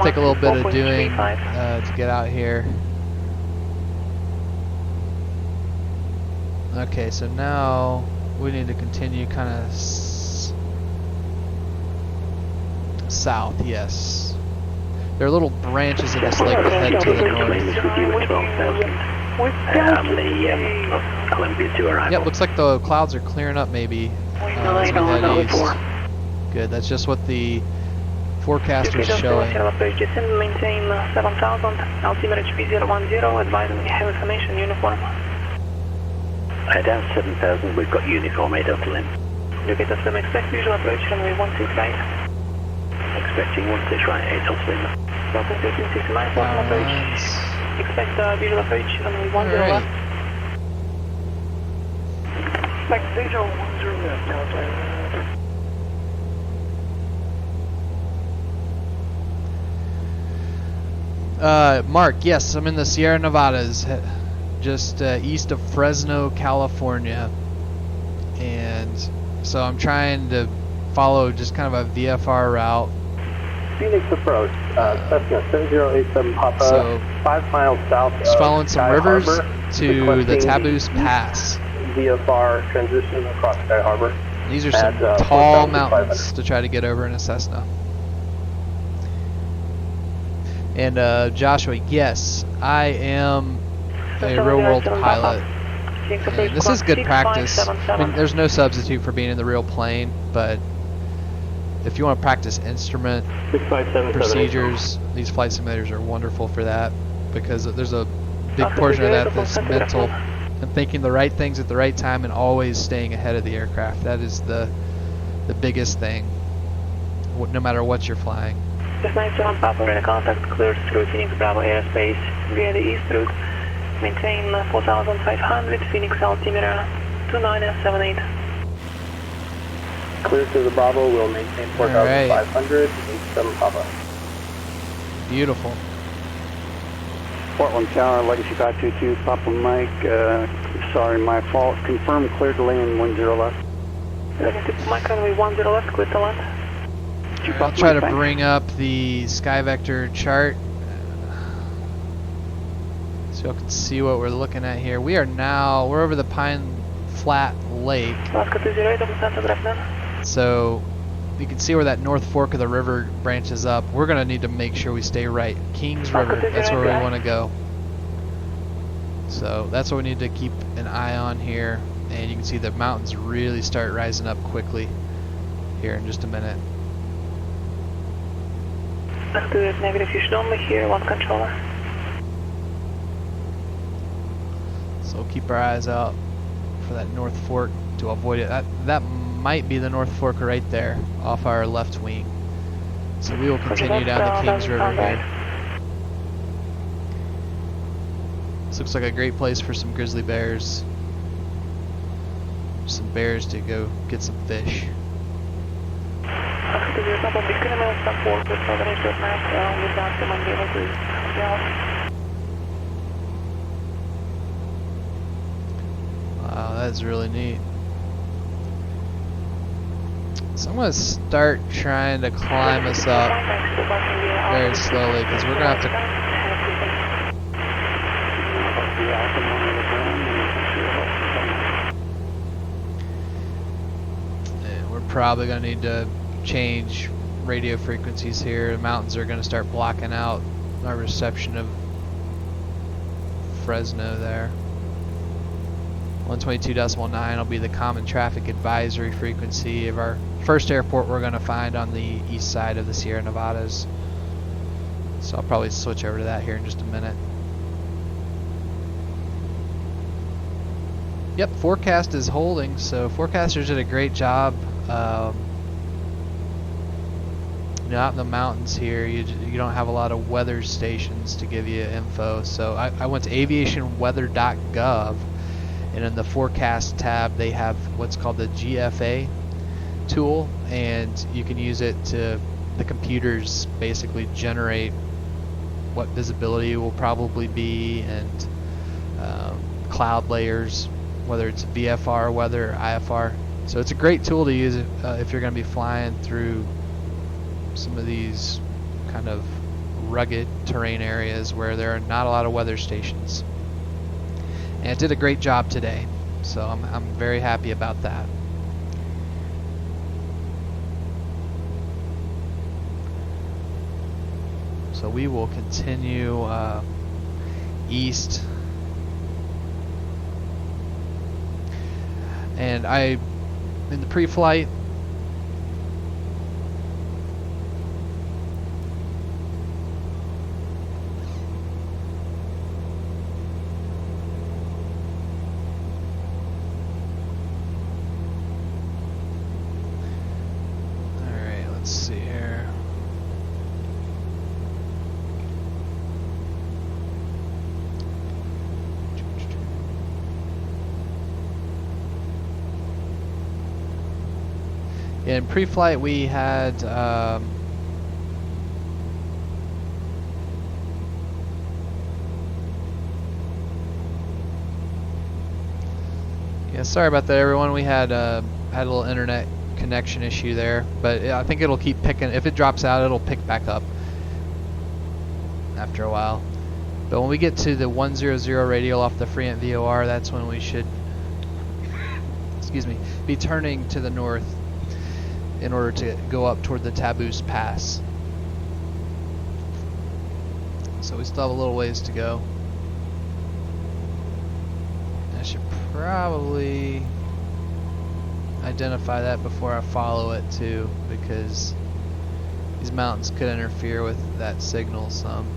take a little bit of doing to get out here. Okay, so now we need to continue kind of south, yes. There are little branches of this lake that head to the north. Yep, looks like the clouds are clearing up maybe as we head east. Good, that's just what the forecast was showing. Maintain 7,000, altimeter 3010, advising have information, uniform. Down 7,000, we've got uniform, Delta Lima. Locate us, expect visual approach, runway 16 right. Expecting 16 right, Delta Lima. Delta 1369, bottom approach. Expect visual approach, runway 10 left. Expect visual 10 left, Delta. Mark, yes, I'm in the Sierra Nevadas, just east of Fresno, California, and so I'm trying to follow just kind of a VFR route. Phoenix approach, Cessna 7087 Papa, So, 5 miles south just of following some Sky rivers Harbor, to the Taboose Pass. VFR transition across Sky Harbor. These are some At, tall 4,500. mountains to try to get over in a Cessna. And Joshua, yes, I am a real-world pilot. And this is good practice. I mean, there's no substitute for being in the real plane, but if you want to practice instrument 65778. procedures, these flight simulators are wonderful for that, because there's a big portion of that that's mental and thinking the right things at the right time and always staying ahead of the aircraft. That is the biggest thing, no matter what you're flying. Just 97 Papa in contact, cleared through Phoenix Bravo airspace via the east route. Maintain 4,500, Phoenix altimeter 2978. Clear to the Bravo, we'll maintain 4,500, 87 Papa. Beautiful. Portland Tower, Legacy 522, Papa Mike. Sorry, my fault. Confirm clear to land 10 left. Legacy Mike, runway 10 left, clear to land. I'll try to bring up the Sky Vector chart so y'all can see what we're looking at here. We're over the Pine Flat Lake. So you can see where that North Fork of the river branches up. We're going to need to make sure we stay right. Kings River, that's where we want to go. So that's what we need to keep an eye on here. And you can see the mountains really start rising up quickly here in just a minute. Negative, you should only hear one controller. So keep our eyes out for that North Fork to avoid it. That might be the North Fork right there off our left wing. So we will continue down the Kings River here. This looks like a great place for some grizzly bears. Some bears to go get some fish. Wow, that's really neat. So I'm going to start trying to climb us up very slowly, because we're going to have to... Probably going to need to change radio frequencies here. The mountains are going to start blocking out our reception of Fresno there. 122.9 will be the common traffic advisory frequency of our first airport we're going to find on the east side of the Sierra Nevadas. So I'll probably switch over to that here in just a minute. Yep, forecast is holding, so forecasters did a great job. You know, out in the mountains here, you don't have a lot of weather stations to give you info. So I went to aviationweather.gov, and in the forecast tab they have what's called the GFA tool, and you can use it to, the computers basically generate what visibility will probably be, and cloud layers, whether it's VFR weather or IFR. So it's a great tool to use if you're going to be flying through some of these kind of rugged terrain areas where there are not a lot of weather stations. And it did a great job today, so I'm very happy about that. So we will continue east. And in the pre-flight, alright, let's see here. In pre-flight, we had yeah, sorry about that, everyone. We had a little internet connection issue there, but I think it'll keep picking. If it drops out, it'll pick back up after a while. But when we get to the 100 radial off the Freehand VOR, that's when we should excuse me, be turning to the north in order to go up toward the Taboose Pass. So we still have a little ways to go. I should probably identify that before I follow it too, because these mountains could interfere with that signal some.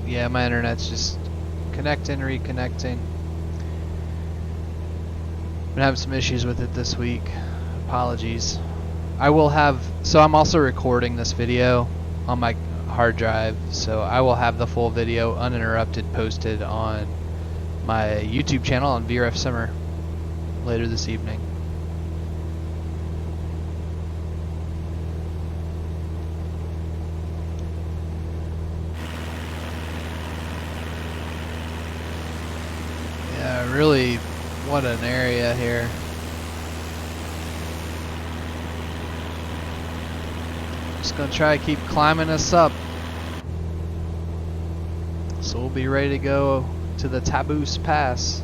Yeah, my internet's just connecting, reconnecting. Been having some issues with it this week. Apologies. I will have, so I'm also recording this video on my hard drive, so I will have the full video uninterrupted posted on my YouTube channel on VRF Simmer later this evening. Really, what an area here. Just gonna try to keep climbing us up, so we'll be ready to go to the Taboose Pass.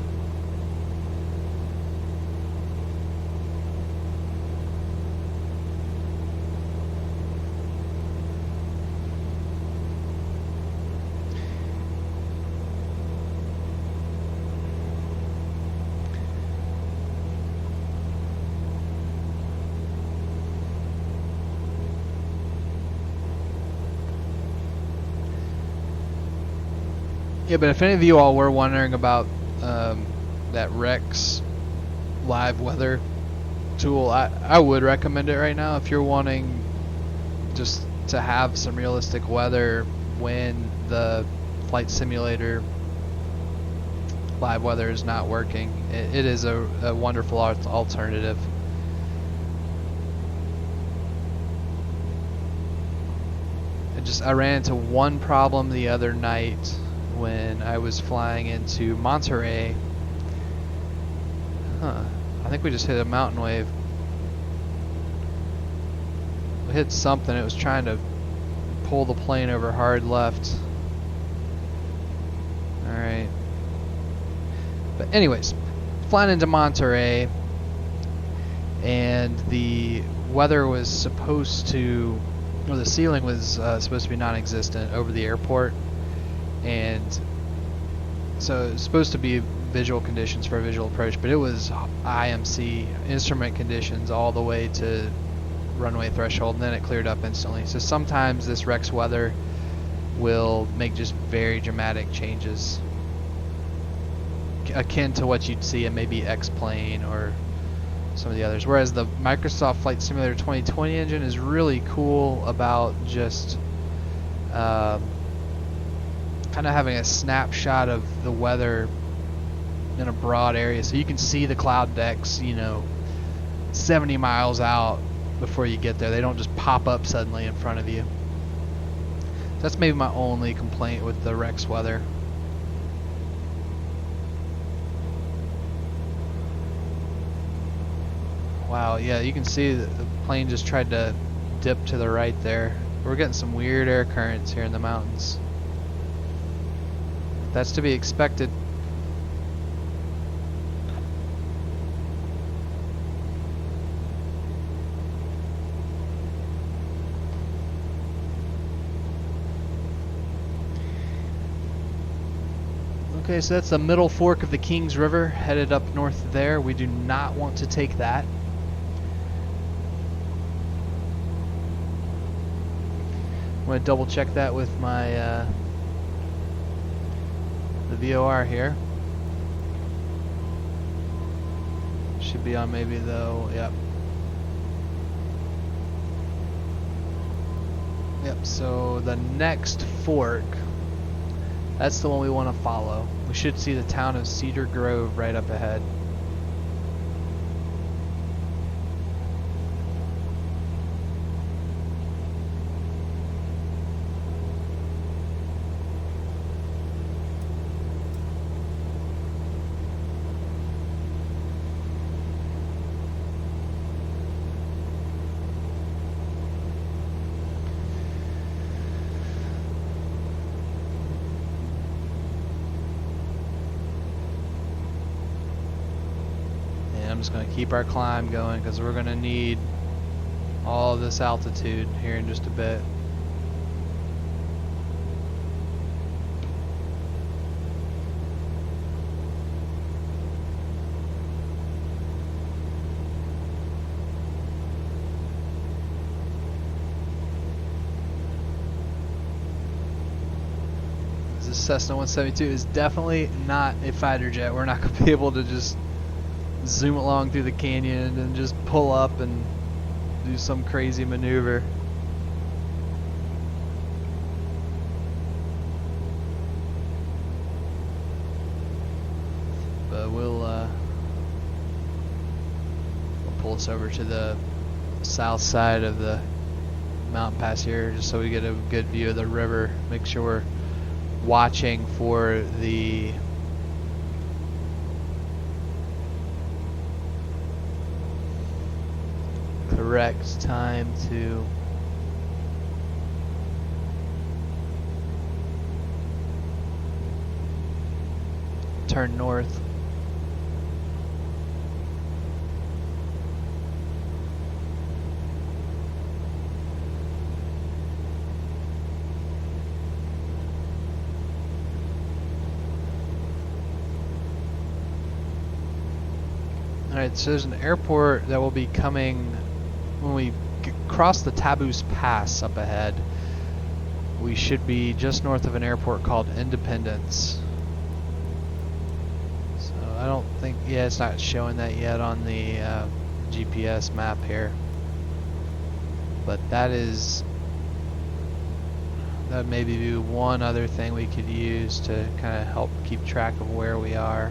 Yeah, but if any of you all were wondering about that Rex live weather tool, I would recommend it right now if you're wanting just to have some realistic weather when the flight simulator live weather is not working. It is a wonderful alternative. I ran into one problem the other night when I was flying into Monterey. I think we just hit a mountain wave. We hit something. It was trying to pull the plane over hard left. Alright. But anyways, flying into Monterey, and the weather was supposed to, or the ceiling was supposed to be non-existent over the airport. And so it's supposed to be visual conditions for a visual approach, but it was IMC instrument conditions all the way to runway threshold, and then it cleared up instantly. So sometimes this Rex weather will make just very dramatic changes, akin to what you'd see in maybe X-Plane or some of the others. Whereas the Microsoft Flight Simulator 2020 engine is really cool about just kind of having a snapshot of the weather in a broad area, so you can see the cloud decks, 70 miles out before you get there. They don't just pop up suddenly in front of you. That's maybe my only complaint with the Rex weather. Wow, yeah, you can see that the plane just tried to dip to the right there. We're getting some weird air currents here in the mountains. That's to be expected. Okay, so that's the middle fork of the Kings River, headed up north there. We do not want to take that. I'm going to double check that with my the VOR here. Should be on maybe though, yep. Yep, so the next fork, that's the one we want to follow. We should see the town of Cedar Grove right up ahead. I'm just going to keep our climb going because we're going to need all of this altitude here in just a bit. This Cessna 172 is definitely not a fighter jet. We're not going to be able to just zoom along through the canyon and just pull up and do some crazy maneuver. But we'll pull us over to the south side of the mountain pass here just so we get a good view of the river. Make sure we're watching for the correct time to turn north. Alright, so there's an airport that will be coming when we cross the Taboose Pass up ahead. We should be just north of an airport called Independence. So I don't think, yeah, it's not showing that yet on the GPS map here. But that may be one other thing we could use to kind of help keep track of where we are.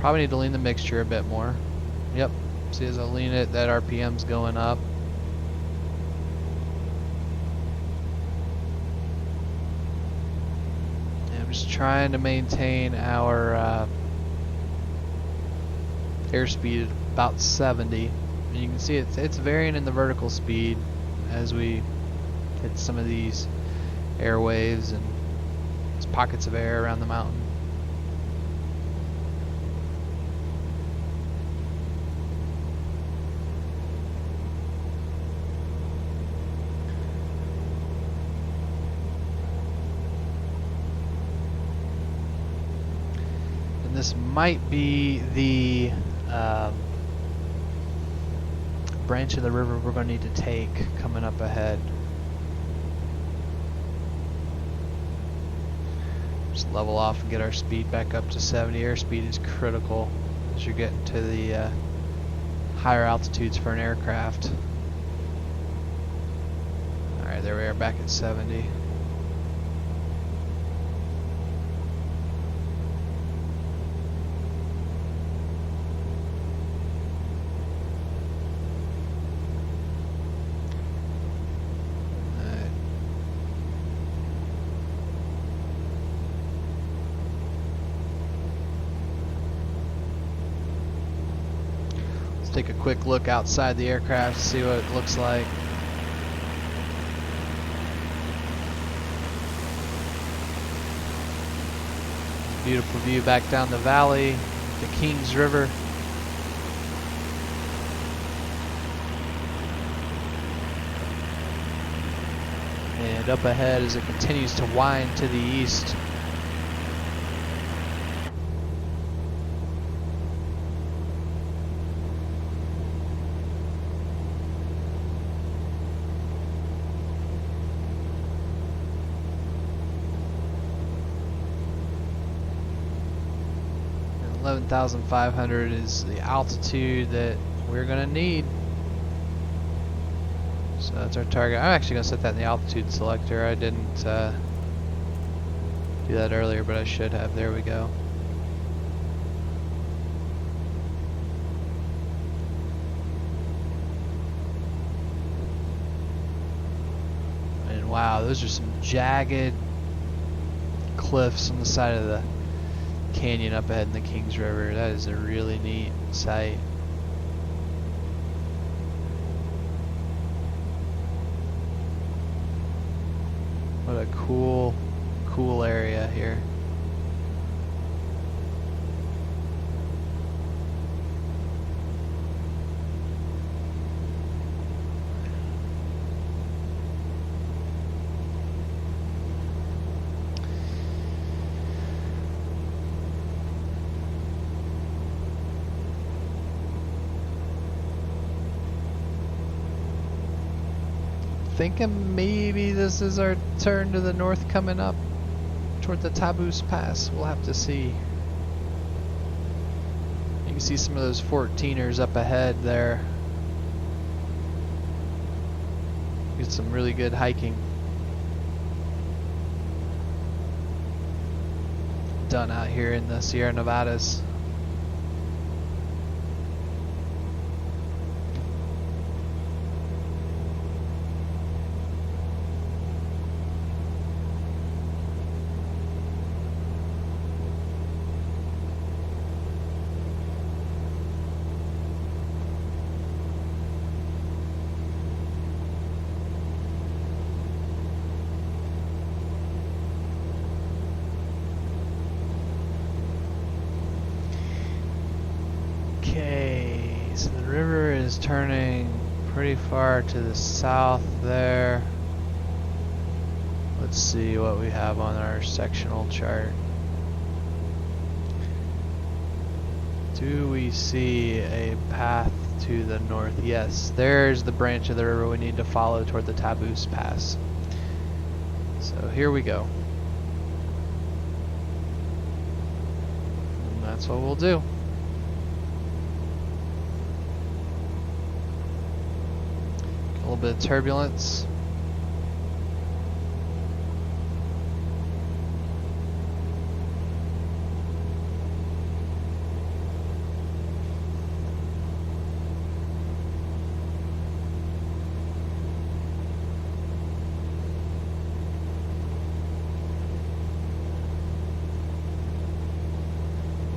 Probably need to lean the mixture a bit more. Yep. See, as I lean it, that RPM's going up. And I'm just trying to maintain our airspeed at about 70. And you can see it's varying in the vertical speed as we hit some of these airwaves and there's pockets of air around the mountain. This might be the branch of the river we're going to need to take coming up ahead. Just level off and get our speed back up to 70. Airspeed is critical as you're getting to the higher altitudes for an aircraft. Alright, there we are back at 70. Take a quick look outside the aircraft to see what it looks like. Beautiful view back down the valley, the Kings River. And up ahead as it continues to wind to the east. And 11,500 is the altitude that we're going to need. So that's our target. I'm actually going to set that in the altitude selector. I didn't do that earlier, but I should have. There we go. And wow, those are some jagged cliffs on the side of the canyon up ahead in the Kings River. That is a really neat sight. What a cool area here. Thinking maybe this is our turn to the north coming up toward the Taboose Pass. We'll have to see. You can see some of those 14ers up ahead there. Get some really good hiking done out here in the Sierra Nevadas. So the river is turning pretty far to the south there. Let's see what we have on our sectional chart. Do we see a path to the north? Yes, there's the branch of the river we need to follow toward the Taboose Pass. So here we go. And that's what we'll do. A little bit of turbulence.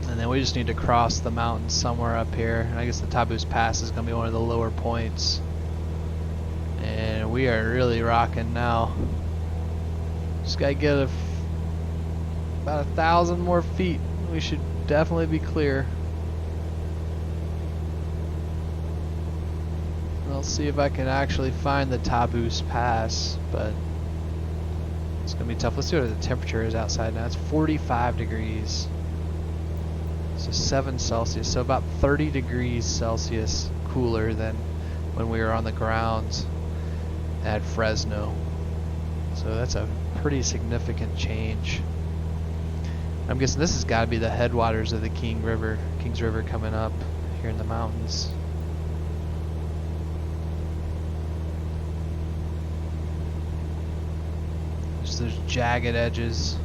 And then we just need to cross the mountain somewhere up here. And I guess the Taboose Pass is going to be one of the lower points. And we are really rocking now. Just gotta get about 1,000 more feet. We should definitely be clear. I'll see if I can actually find the Taboose Pass, but it's gonna be tough. Let's see what the temperature is outside now. It's 45 degrees. So 7 Celsius, so about 30 degrees Celsius cooler than when we were on the ground at Fresno. So that's a pretty significant change. I'm guessing this has got to be the headwaters of the Kings River coming up here in the mountains. Just those jagged edges.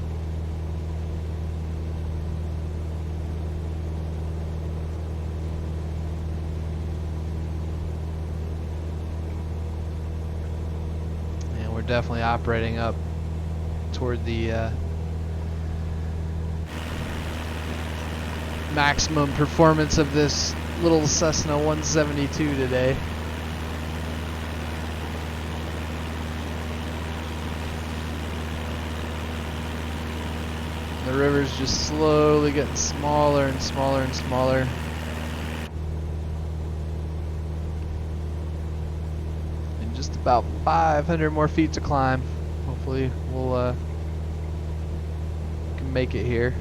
Definitely operating up toward the maximum performance of this little Cessna 172 today. The river's just slowly getting smaller and smaller and smaller. About 500 more feet to climb. Hopefully we'll can make it here.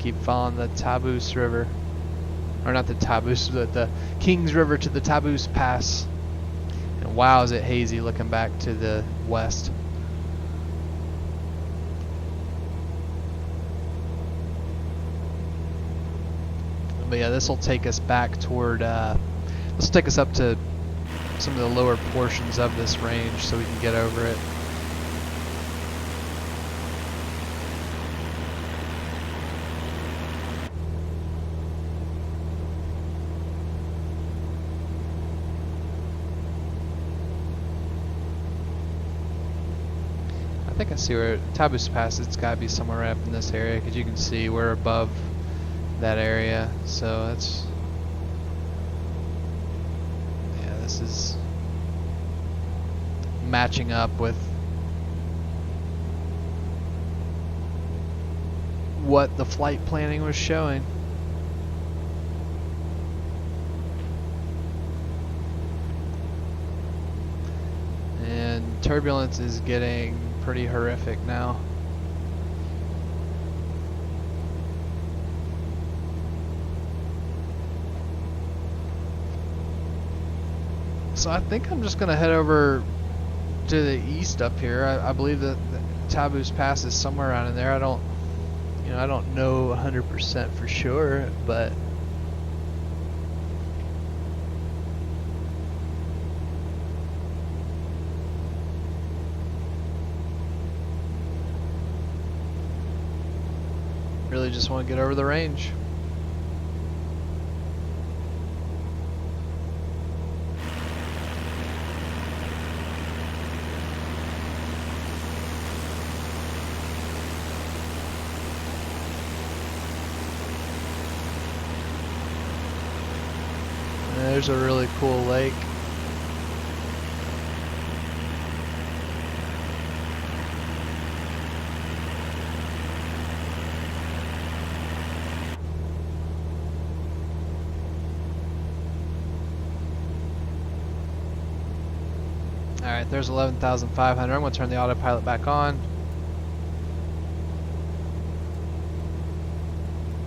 keep following the Taboose River. Or not the Taboose, but the Kings River to the Taboose Pass. And wow, is it hazy looking back to the west. But yeah, this will take us back toward, this will take us up to some of the lower portions of this range so we can get over it. I think I see where Taboose Pass, it's got to be somewhere right up in this area because you can see we're above that area, so that's, yeah, this is matching up with what the flight planning was showing. And turbulence is getting pretty horrific now. So I think I'm just going to head over to the east up here. I believe that the Taboose Pass is somewhere around in there. I don't know 100% for sure, but really just want to get over the range. There's a really cool lake. Alright, there's 11,500. I'm going to turn the autopilot back on.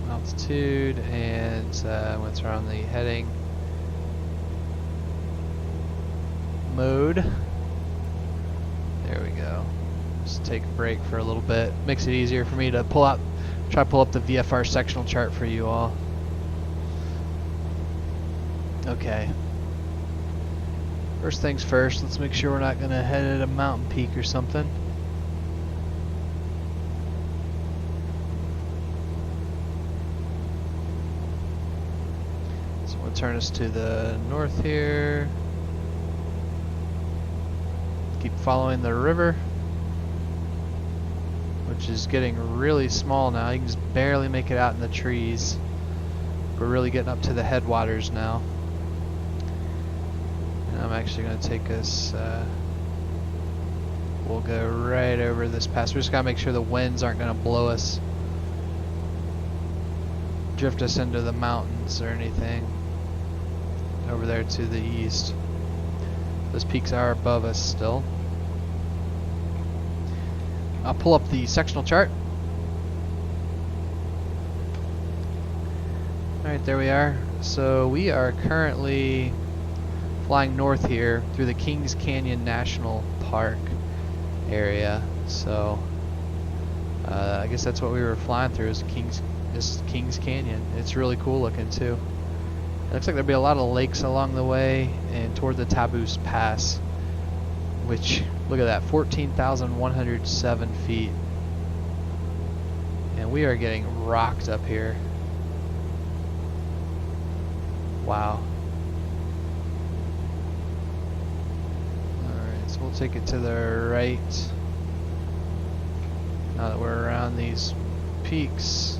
Altitude, and I'm going to turn on the heading mode. There we go. Just take a break for a little bit. Makes it easier for me to try to pull up the VFR sectional chart for you all. Okay. First things first, let's make sure we're not going to head at a mountain peak or something. So we'll turn us to the north here. Keep following the river, which is getting really small now. You can just barely make it out in the trees. We're really getting up to the headwaters now. And I'm actually going to take us, we'll go right over this pass. We just got to make sure the winds aren't going to blow us, drift us into the mountains or anything over there to the east. Those peaks are above us still. I'll pull up the sectional chart. Alright, there we are. So we are currently flying north here through the Kings Canyon National Park area. So I guess that's what we were flying through, is Kings Canyon. It's really cool looking too. It looks like there'll be a lot of lakes along the way and toward the Taboose Pass, which, look at that, 14,107 feet. And we are getting rocked up here. Wow. Alright, so we'll take it to the right now that we're around these peaks.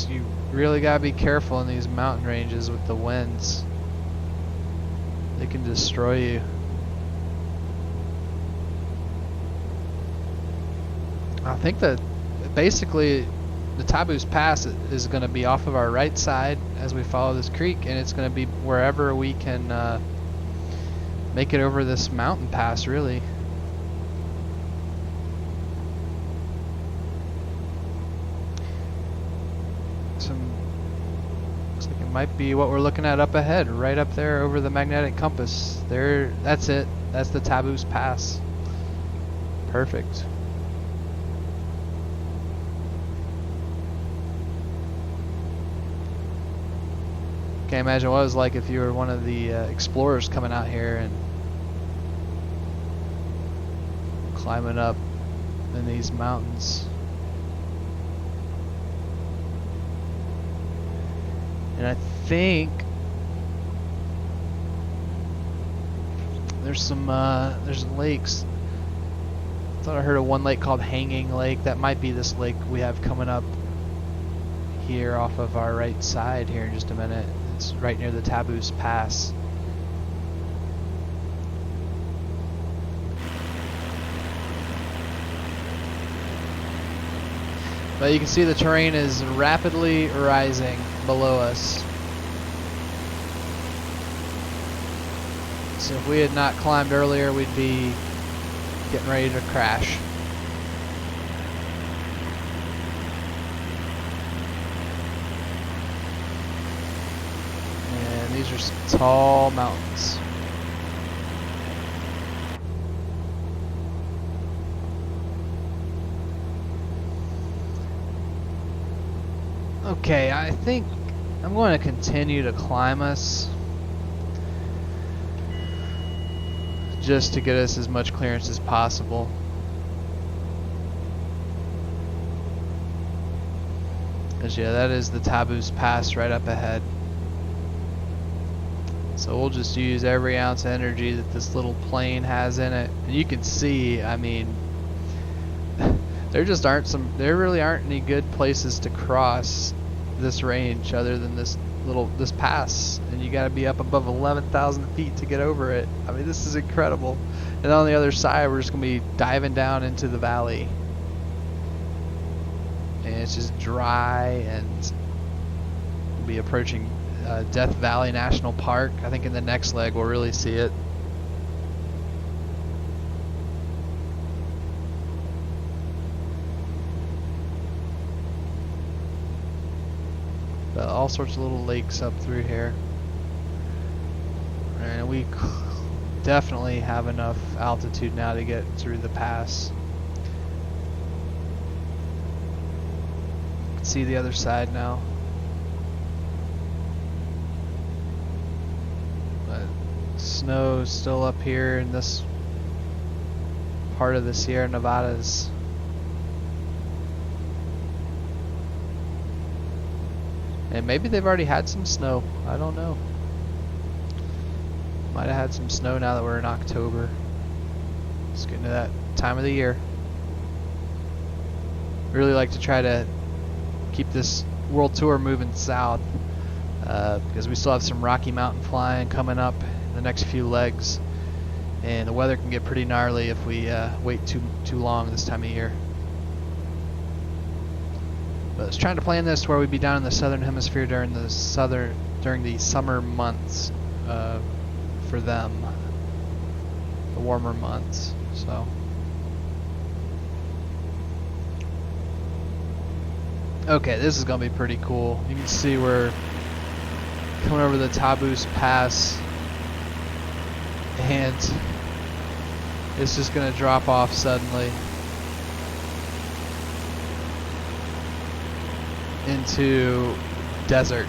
You really gotta be careful in these mountain ranges with the winds. They can destroy you. I think that basically the Taboose Pass is going to be off of our right side as we follow this creek, and it's going to be wherever we can make it over this mountain pass, really. it might be what we're looking at up ahead, right up there over the magnetic compass. There, that's it. That's the Taboose Pass. Perfect. Can't imagine what it was like if you were one of the explorers coming out here and climbing up in these mountains. And I think there's some there's lakes. I thought I heard of one lake called Hanging Lake. That might be this lake we have coming up here off of our right side here in just a minute. It's right near the Taboose Pass. But you can see the terrain is rapidly rising below us. So if we had not climbed earlier, we'd be getting ready to crash. And these are some tall mountains. Okay, I think I'm going to continue to climb us just to get us as much clearance as possible. Because yeah, that is the Taboose Pass right up ahead. So we'll just use every ounce of energy that this little plane has in it. And you can see, I mean, there really aren't any good places to cross this range other than this pass, and you got to be up above 11,000 feet to get over it. I mean, this is incredible. And on the other side, we're just gonna be diving down into the valley, and it's just dry, and we'll be approaching Death Valley National Park. I think in the next leg we'll really see it. But all sorts of little lakes up through here, and we definitely have enough altitude now to get through the pass. You can see the other side now. But snow's still up here in this part of the Sierra Nevadas. And maybe they've already had some snow. I don't know. Might have had some snow now that we're in October. It's getting to that time of the year. Really like to try to keep this world tour moving south, because we still have some Rocky Mountain flying coming up in the next few legs, and the weather can get pretty gnarly if we wait too long this time of year. But I was trying to plan this where we'd be down in the southern hemisphere during the summer months for them, the warmer months. So okay, this is gonna be pretty cool. You can see we're coming over the Taboose Pass, and it's just gonna drop off suddenly into desert.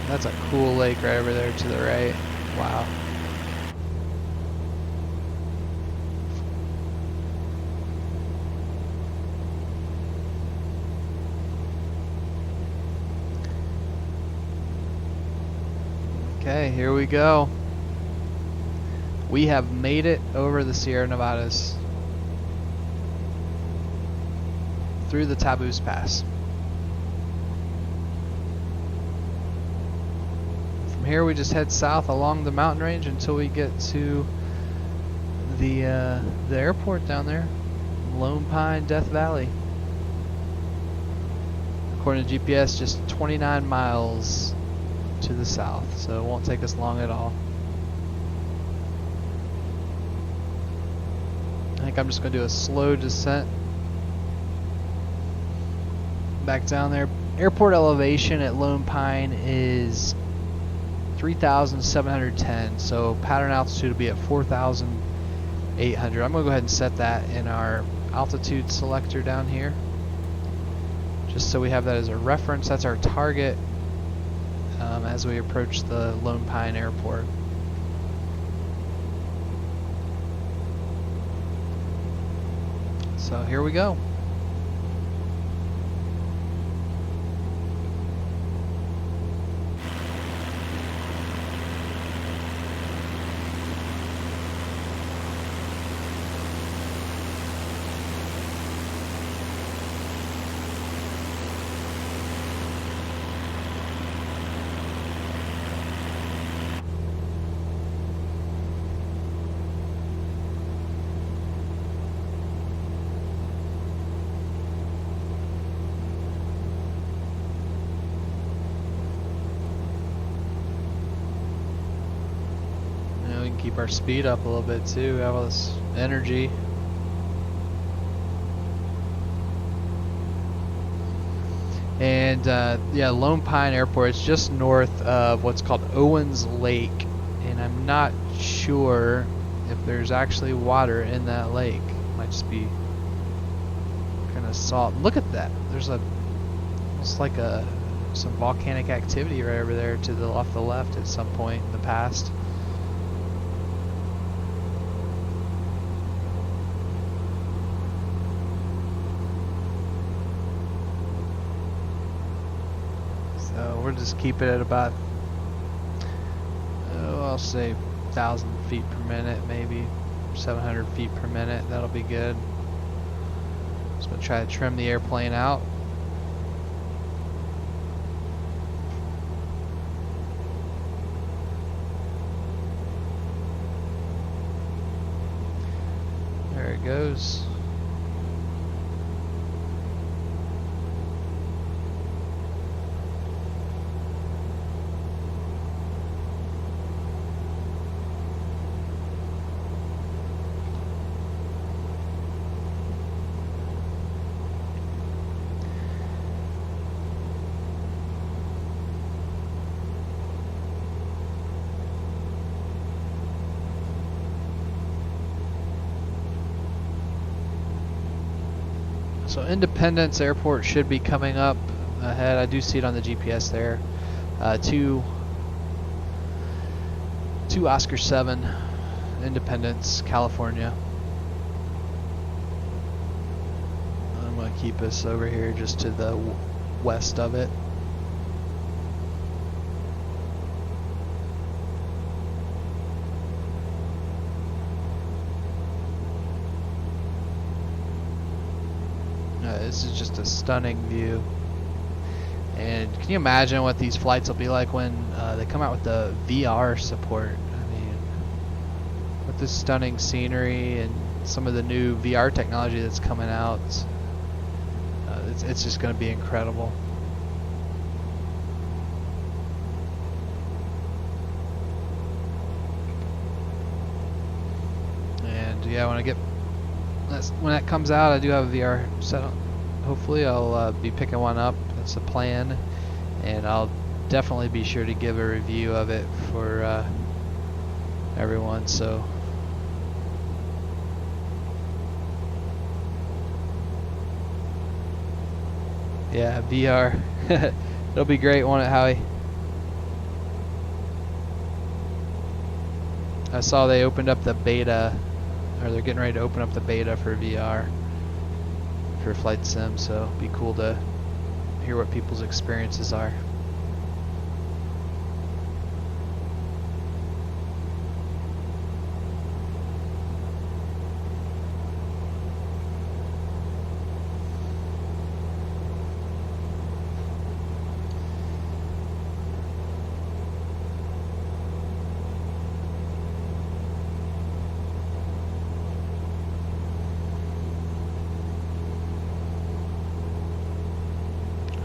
That's a cool lake right over there to the right. Wow. Okay, here we go. We have made it over the Sierra Nevadas through the Taboose Pass. Here we just head south along the mountain range until we get to the airport down there, Lone Pine, Death Valley. According to GPS, just 29 miles to the south, so it won't take us long at all. I think I'm just going to do a slow descent back down there Airport elevation at Lone Pine is 3,710, so pattern altitude will be at 4,800. I'm going to go ahead and set that in our altitude selector down here, just so we have that as a reference. That's our target as we approach the Lone Pine Airport. So here we go. Keep our speed up a little bit too. We have all this energy. And yeah, Lone Pine Airport is just north of what's called Owens Lake, and I'm not sure if there's actually water in that lake. It might just be kind of salt. Look at that. There's almost like some volcanic activity right over there to the off the left at some point in the past. We'll just keep it at about, I'll say 1,000 feet per minute, maybe 700 feet per minute. That'll be good. Just gonna try to trim the airplane out. There it goes. So Independence Airport should be coming up ahead. I do see it on the GPS there. Two Oscar 7, Independence, California. I'm going to keep us over here just to the west of it. This is just a stunning view. And can you imagine what these flights will be like when they come out with the VR support? I mean, with this stunning scenery and some of the new VR technology that's coming out, it's just going to be incredible. And yeah, when that comes out, I do have a VR set up. Hopefully I'll be picking one up. That's the plan, and I'll definitely be sure to give a review of it for everyone. So yeah, VR. It'll be great, won't it, Howie? I saw they opened up the beta, or they're getting ready to open up the beta for VR for Flight Sim, so it'd be cool to hear what people's experiences are.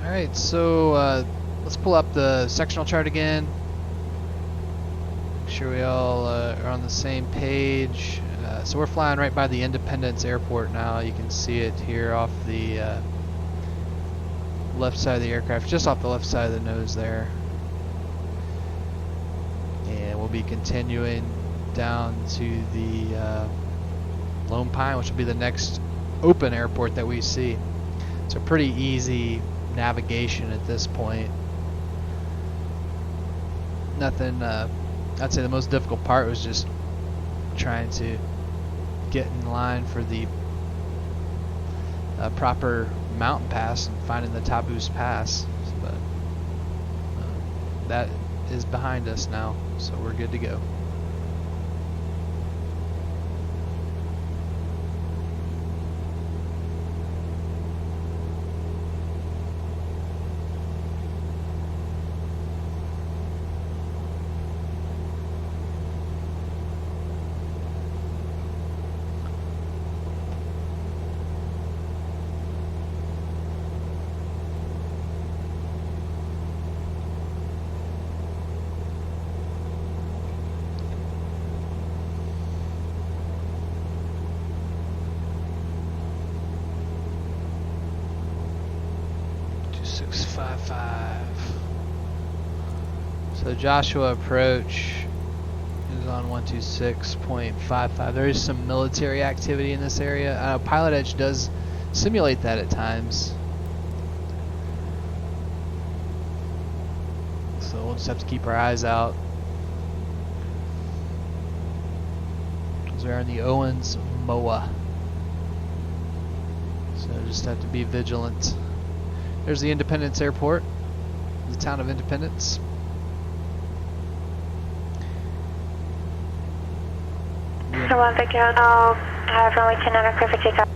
Alright, so let's pull up the sectional chart again. Make sure we all are on the same page. So we're flying right by the Independence Airport now. You can see it here off the left side of the aircraft, just off the left side of the nose there. And we'll be continuing down to the Lone Pine, which will be the next open airport that we see. It's a pretty easy navigation at this point. Nothing, I'd say the most difficult part was just trying to get in line for the proper mountain pass and finding the Taboose Pass, but that is behind us now, so we're good to go. So Joshua approach is on 126.55. There is some military activity in this area. Pilot Edge does simulate that at times. So we'll just have to keep our eyes out. Because we're in the Owens MOA. So just have to be vigilant. There's the Independence Airport, the town of Independence. One Victor Hotel, runway 29 clear for takeoff.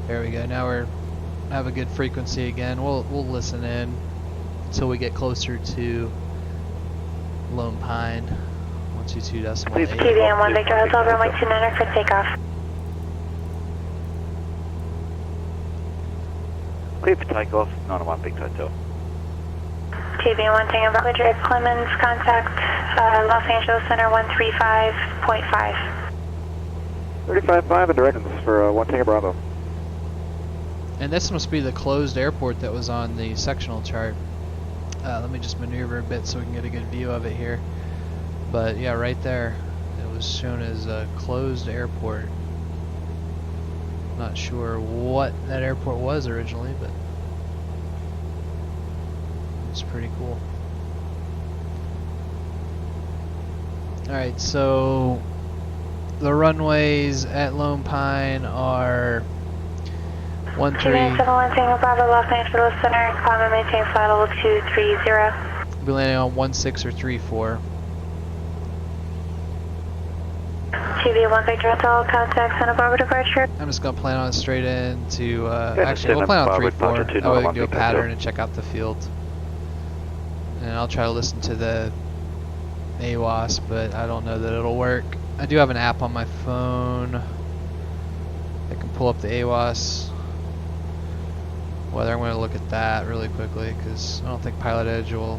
There we go. Now we're have a good frequency again. We'll listen in until we get closer to Lone Pine. 122.8. TVM 1 Victor Hotel, runway 29 for takeoff. Clear for takeoff, 91 Victor Hotel. TVM 1 Tango Bravo, Madrid Clemens, contact Los Angeles Center 135.5. 35.5 and directions for 1 Tango Bravo. And this must be the closed airport that was on the sectional chart. Let me just maneuver a bit so we can get a good view of it here. But yeah, right there, it was shown as a closed airport. Not sure what that airport was originally, but it's pretty cool. Alright, so the runways at Lone Pine are 13. 71 Tango Bravo, Los Angeles Center, climb and maintain flight level 230. We'll be landing on 16 or 34. TV 1 Victor Hotel, contact Santa Barbara departure. I'm just going to plan on straight in to, actually we'll plan on 3-4, that way we can do a pattern and check out the field. And I'll try to listen to the AWAS, but I don't know that it'll work. I do have an app on my phone. I can pull up the AWAS. Whether I'm going to look at that really quickly, because I don't think Pilot Edge will.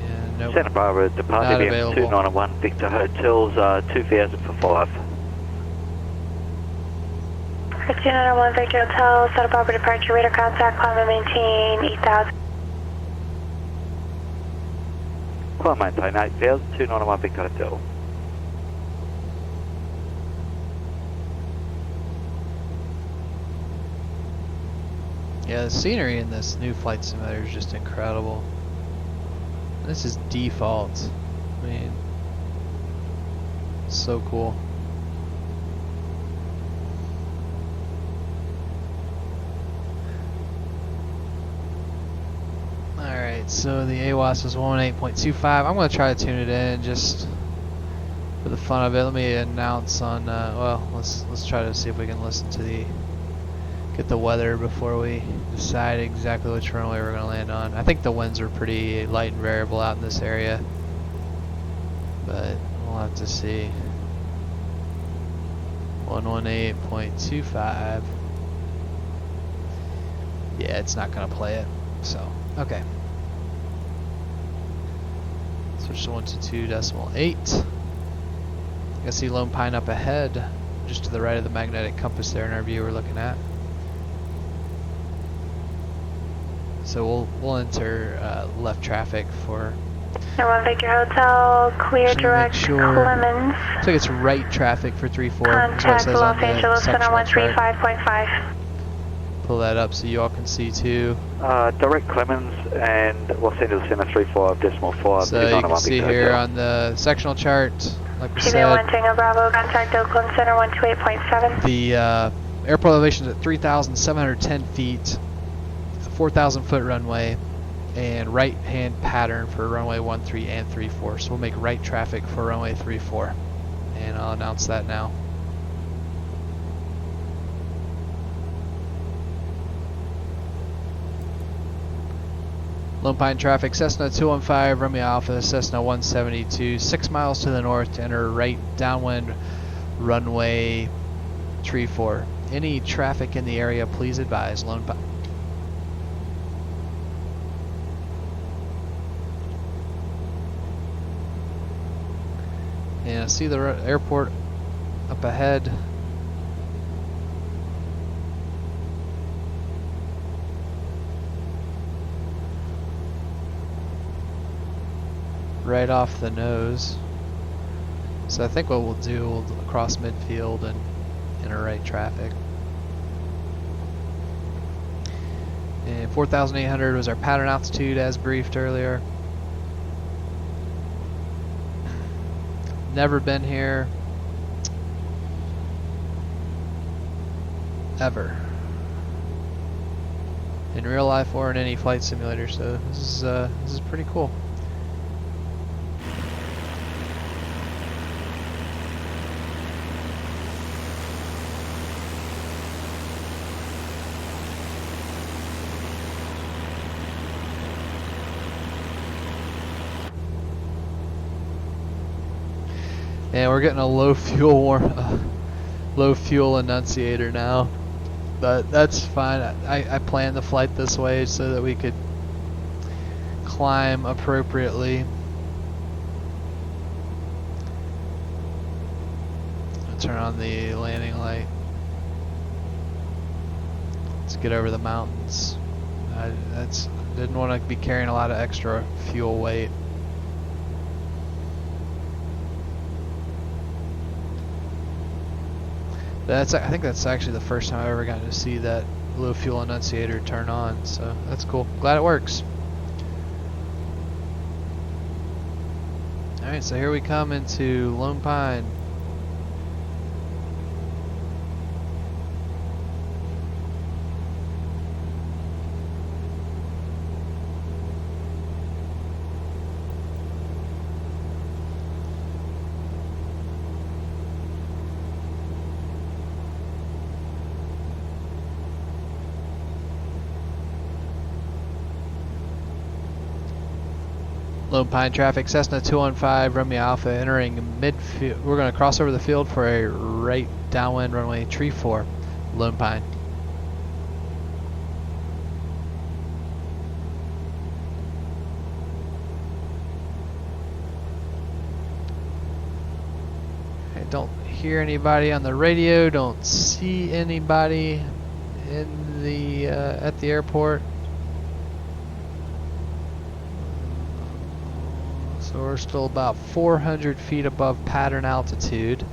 And nope, Santa Barbara, departure VM 291 Victor Hotels, 2000 for 5. 291 Victor Hotel, Santa Barbara departure, radar contact, climb and maintain 8000. Climb maintain 8000, 291 Victor Hotel. yeah, the scenery in this new flight simulator is just incredible. This is default. I mean, so cool. Alright, so the AWAS is 118.25. I'm going to try to tune it in just for the fun of it. Let me announce on, well, let's try to see if we can listen to get the weather before we decide exactly which runway we're going to land on. I think the winds are pretty light and variable out in this area, but we'll have to see. 118.25. Yeah, it's not going to play it, so okay. Switch to 122.8. I see Lone Pine up ahead, just to the right of the magnetic compass there in our view we're looking at. So we'll enter left traffic for. One Victor Hotel, clear direct Clemens. Looks like it's right traffic for 34. Contact Los Angeles Center 135.5. Pull that up so you all can see too. Direct Clemens and Los Angeles Center 35.5. So you can see here on the sectional chart, like we said, Bravo, contact Oakland Center 128.7. The airport elevation is at 3,710 feet, 4,000 foot runway, and right hand pattern for runway 13 and 34. So we'll make right traffic for runway 34, and I'll announce that now. Lone Pine traffic, Cessna 215, Romeo Alpha, Cessna 172, 6 miles to the north to enter right downwind runway 34. Any traffic in the area, please advise Lone Pine. And I see the airport up ahead. Right off the nose. So I think what we'll do, we'll cross midfield and enter right traffic. And 4,800 was our pattern altitude as briefed earlier. Never been here ever in real life or in any flight simulator, so this is pretty cool. And we're getting a low fuel annunciator now, but that's fine. I planned the flight this way so that we could climb appropriately. I'll turn on the landing light. Let's get over the mountains. Didn't want to be carrying a lot of extra fuel weight. I think that's actually the first time I've ever gotten to see that low fuel annunciator turn on, so that's cool. Glad it works. Alright, so here we come into Lone Pine. Lone Pine traffic, Cessna 215, Romeo Alpha entering midfield. We're going to cross over the field for a right downwind runway 34, Lone Pine. I don't hear anybody on the radio, don't see anybody in the at the airport. So we're still about 400 feet above pattern altitude.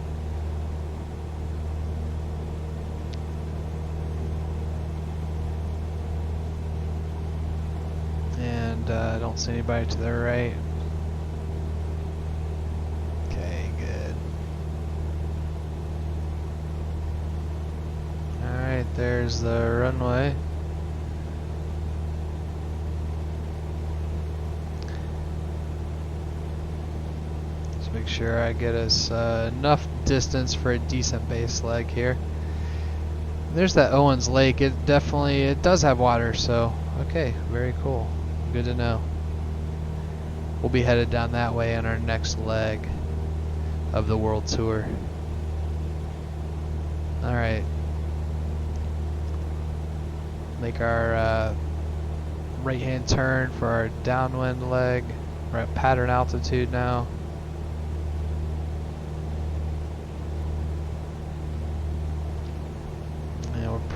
And I don't see anybody to the right. Okay, good. Alright, there's the runway. Make sure I get us enough distance for a decent base leg here. There's that Owens Lake. It does have water, so okay, very cool. Good to know. We'll be headed down that way on our next leg of the world tour. Alright. Make our right hand turn for our downwind leg. We're at pattern altitude now.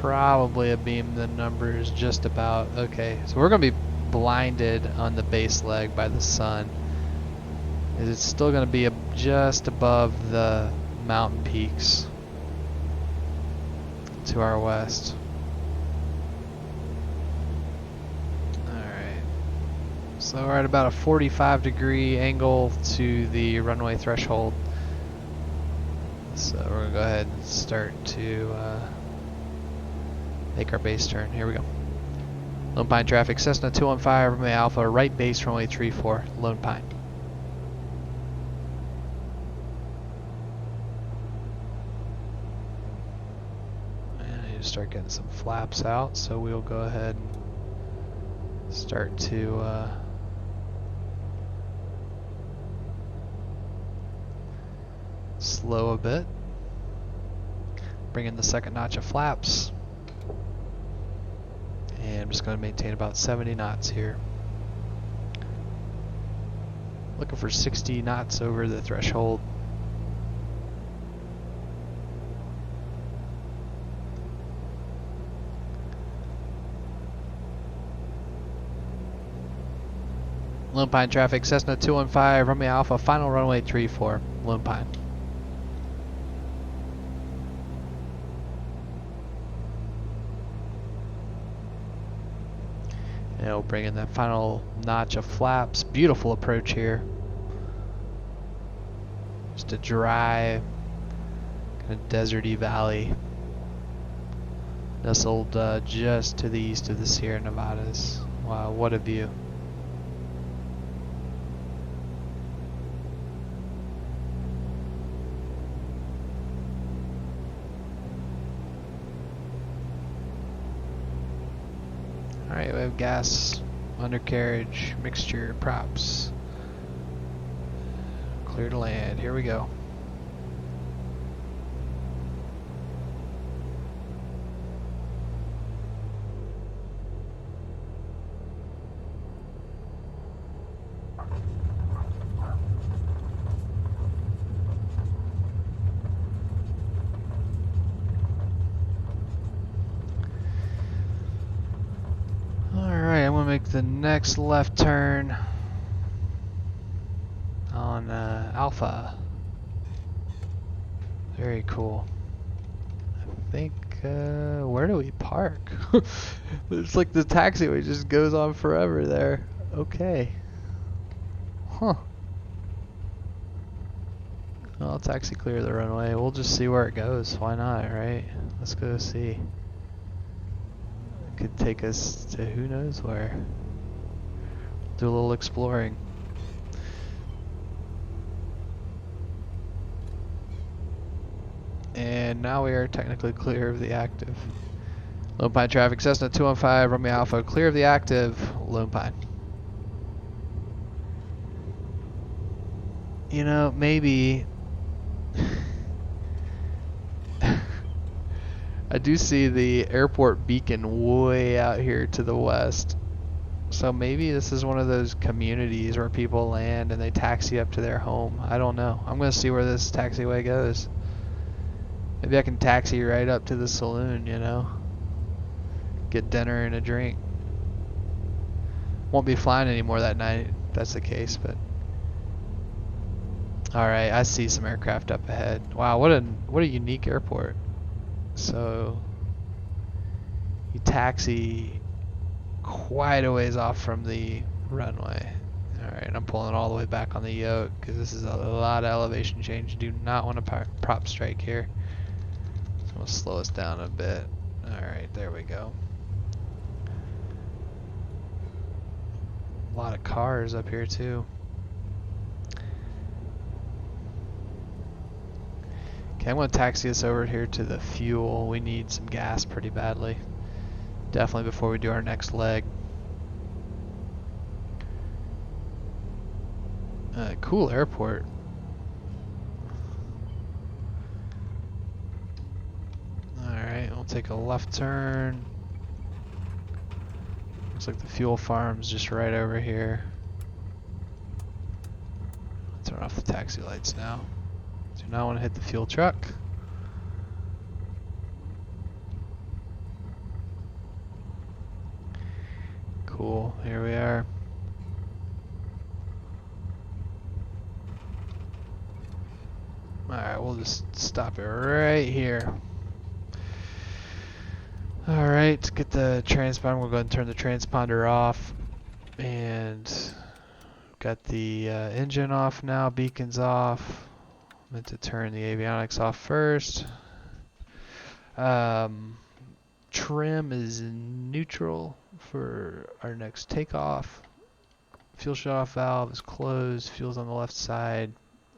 probably a beam. The number is just about okay. So we're going to be blinded on the base leg by the sun. It's still going to be just above the mountain peaks to our west. Alright. So we're at about a 45-degree angle to the runway threshold. So we're going to go ahead and start to make our base turn. Here we go. Lone Pine traffic, Cessna 215, runway Alpha, right base, runway 34, Lone Pine. And I need to start getting some flaps out, so we'll go ahead and start to slow a bit. Bring in the second notch of flaps. And I'm just going to maintain about 70 knots here. Looking for 60 knots over the threshold. Lone Pine traffic, Cessna 215, runway Alpha, final runway 34, Lone Pine. And we'll bring in that final notch of flaps. Beautiful approach here. Just a dry, kind of deserty valley. Nestled just to the east of the Sierra Nevadas. Wow, what a view. Alright, we have gas, undercarriage, mixture, props. Clear to land. Here we go. Make the next left turn on Alpha. Very cool. I think where do we park? It's like the taxiway just goes on forever there. Okay. Huh. I'll taxi clear the runway. We'll just see where it goes. Why not, right? Let's go see. Could take us to who knows where. Do a little exploring. And now we are technically clear of the active. Lone Pine traffic, Cessna 215, runway Alpha, clear of the active, Lone Pine. You know, maybe I do see the airport beacon way out here to the west. So maybe this is one of those communities where people land and they taxi up to their home. I don't know. I'm going to see where this taxiway goes. Maybe I can taxi right up to the saloon, you know. Get dinner and a drink. Won't be flying anymore that night if that's the case, but alright, I see some aircraft up ahead. Wow, what a unique airport. So you taxi quite a ways off from the runway. Alright, I'm pulling all the way back on the yoke because this is a lot of elevation change. Do not want to prop strike here. So we'll slow us down a bit. Alright, there we go. A lot of cars up here too. Okay, I'm going to taxi us over here to the fuel. We need some gas pretty badly. Definitely before we do our next leg. Cool airport. Alright, we'll take a left turn. Looks like the fuel farm's just right over here. Turn off the taxi lights now. Do not want to hit the fuel truck. Cool. Here we are. Alright, we'll just stop it right here. Alright, get the transponder. We'll go ahead and turn the transponder off. And got the engine off now, beacons off. Meant to turn the avionics off first. Trim is in neutral for our next takeoff. Fuel shutoff valve is closed. Fuel's on the left side.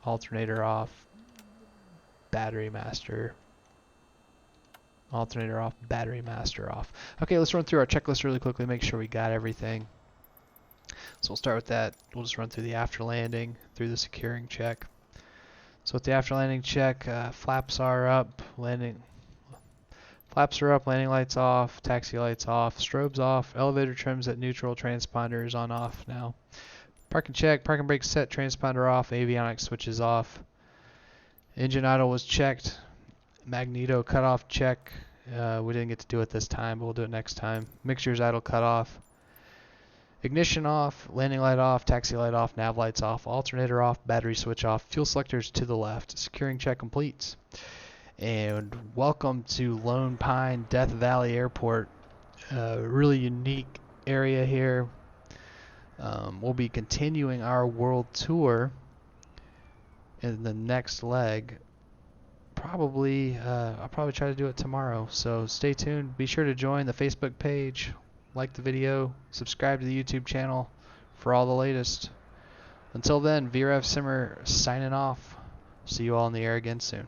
Alternator off. Battery master. Alternator off. Battery master off. Okay, let's run through our checklist really quickly. Make sure we got everything. So we'll start with that. We'll just run through the after landing, through the securing check. So with the after landing check, flaps are up, landing lights off, taxi lights off, strobes off, elevator trims at neutral, transponder is on off now. Parking check, parking brake set, transponder off, avionics switches off. Engine idle was checked, magneto cutoff check. We didn't get to do it this time, but we'll do it next time. Mixtures idle cut off. Ignition off, landing light off, taxi light off, nav lights off, alternator off, battery switch off, fuel selectors to the left. Securing check complete. And welcome to Lone Pine Death Valley Airport. Really unique area here. We'll be continuing our world tour in the next leg. I'll probably try to do it tomorrow. So stay tuned. Be sure to join the Facebook page. Like the video, subscribe to the YouTube channel for all the latest. Until then, VRF Simmer signing off. See you all in the air again soon.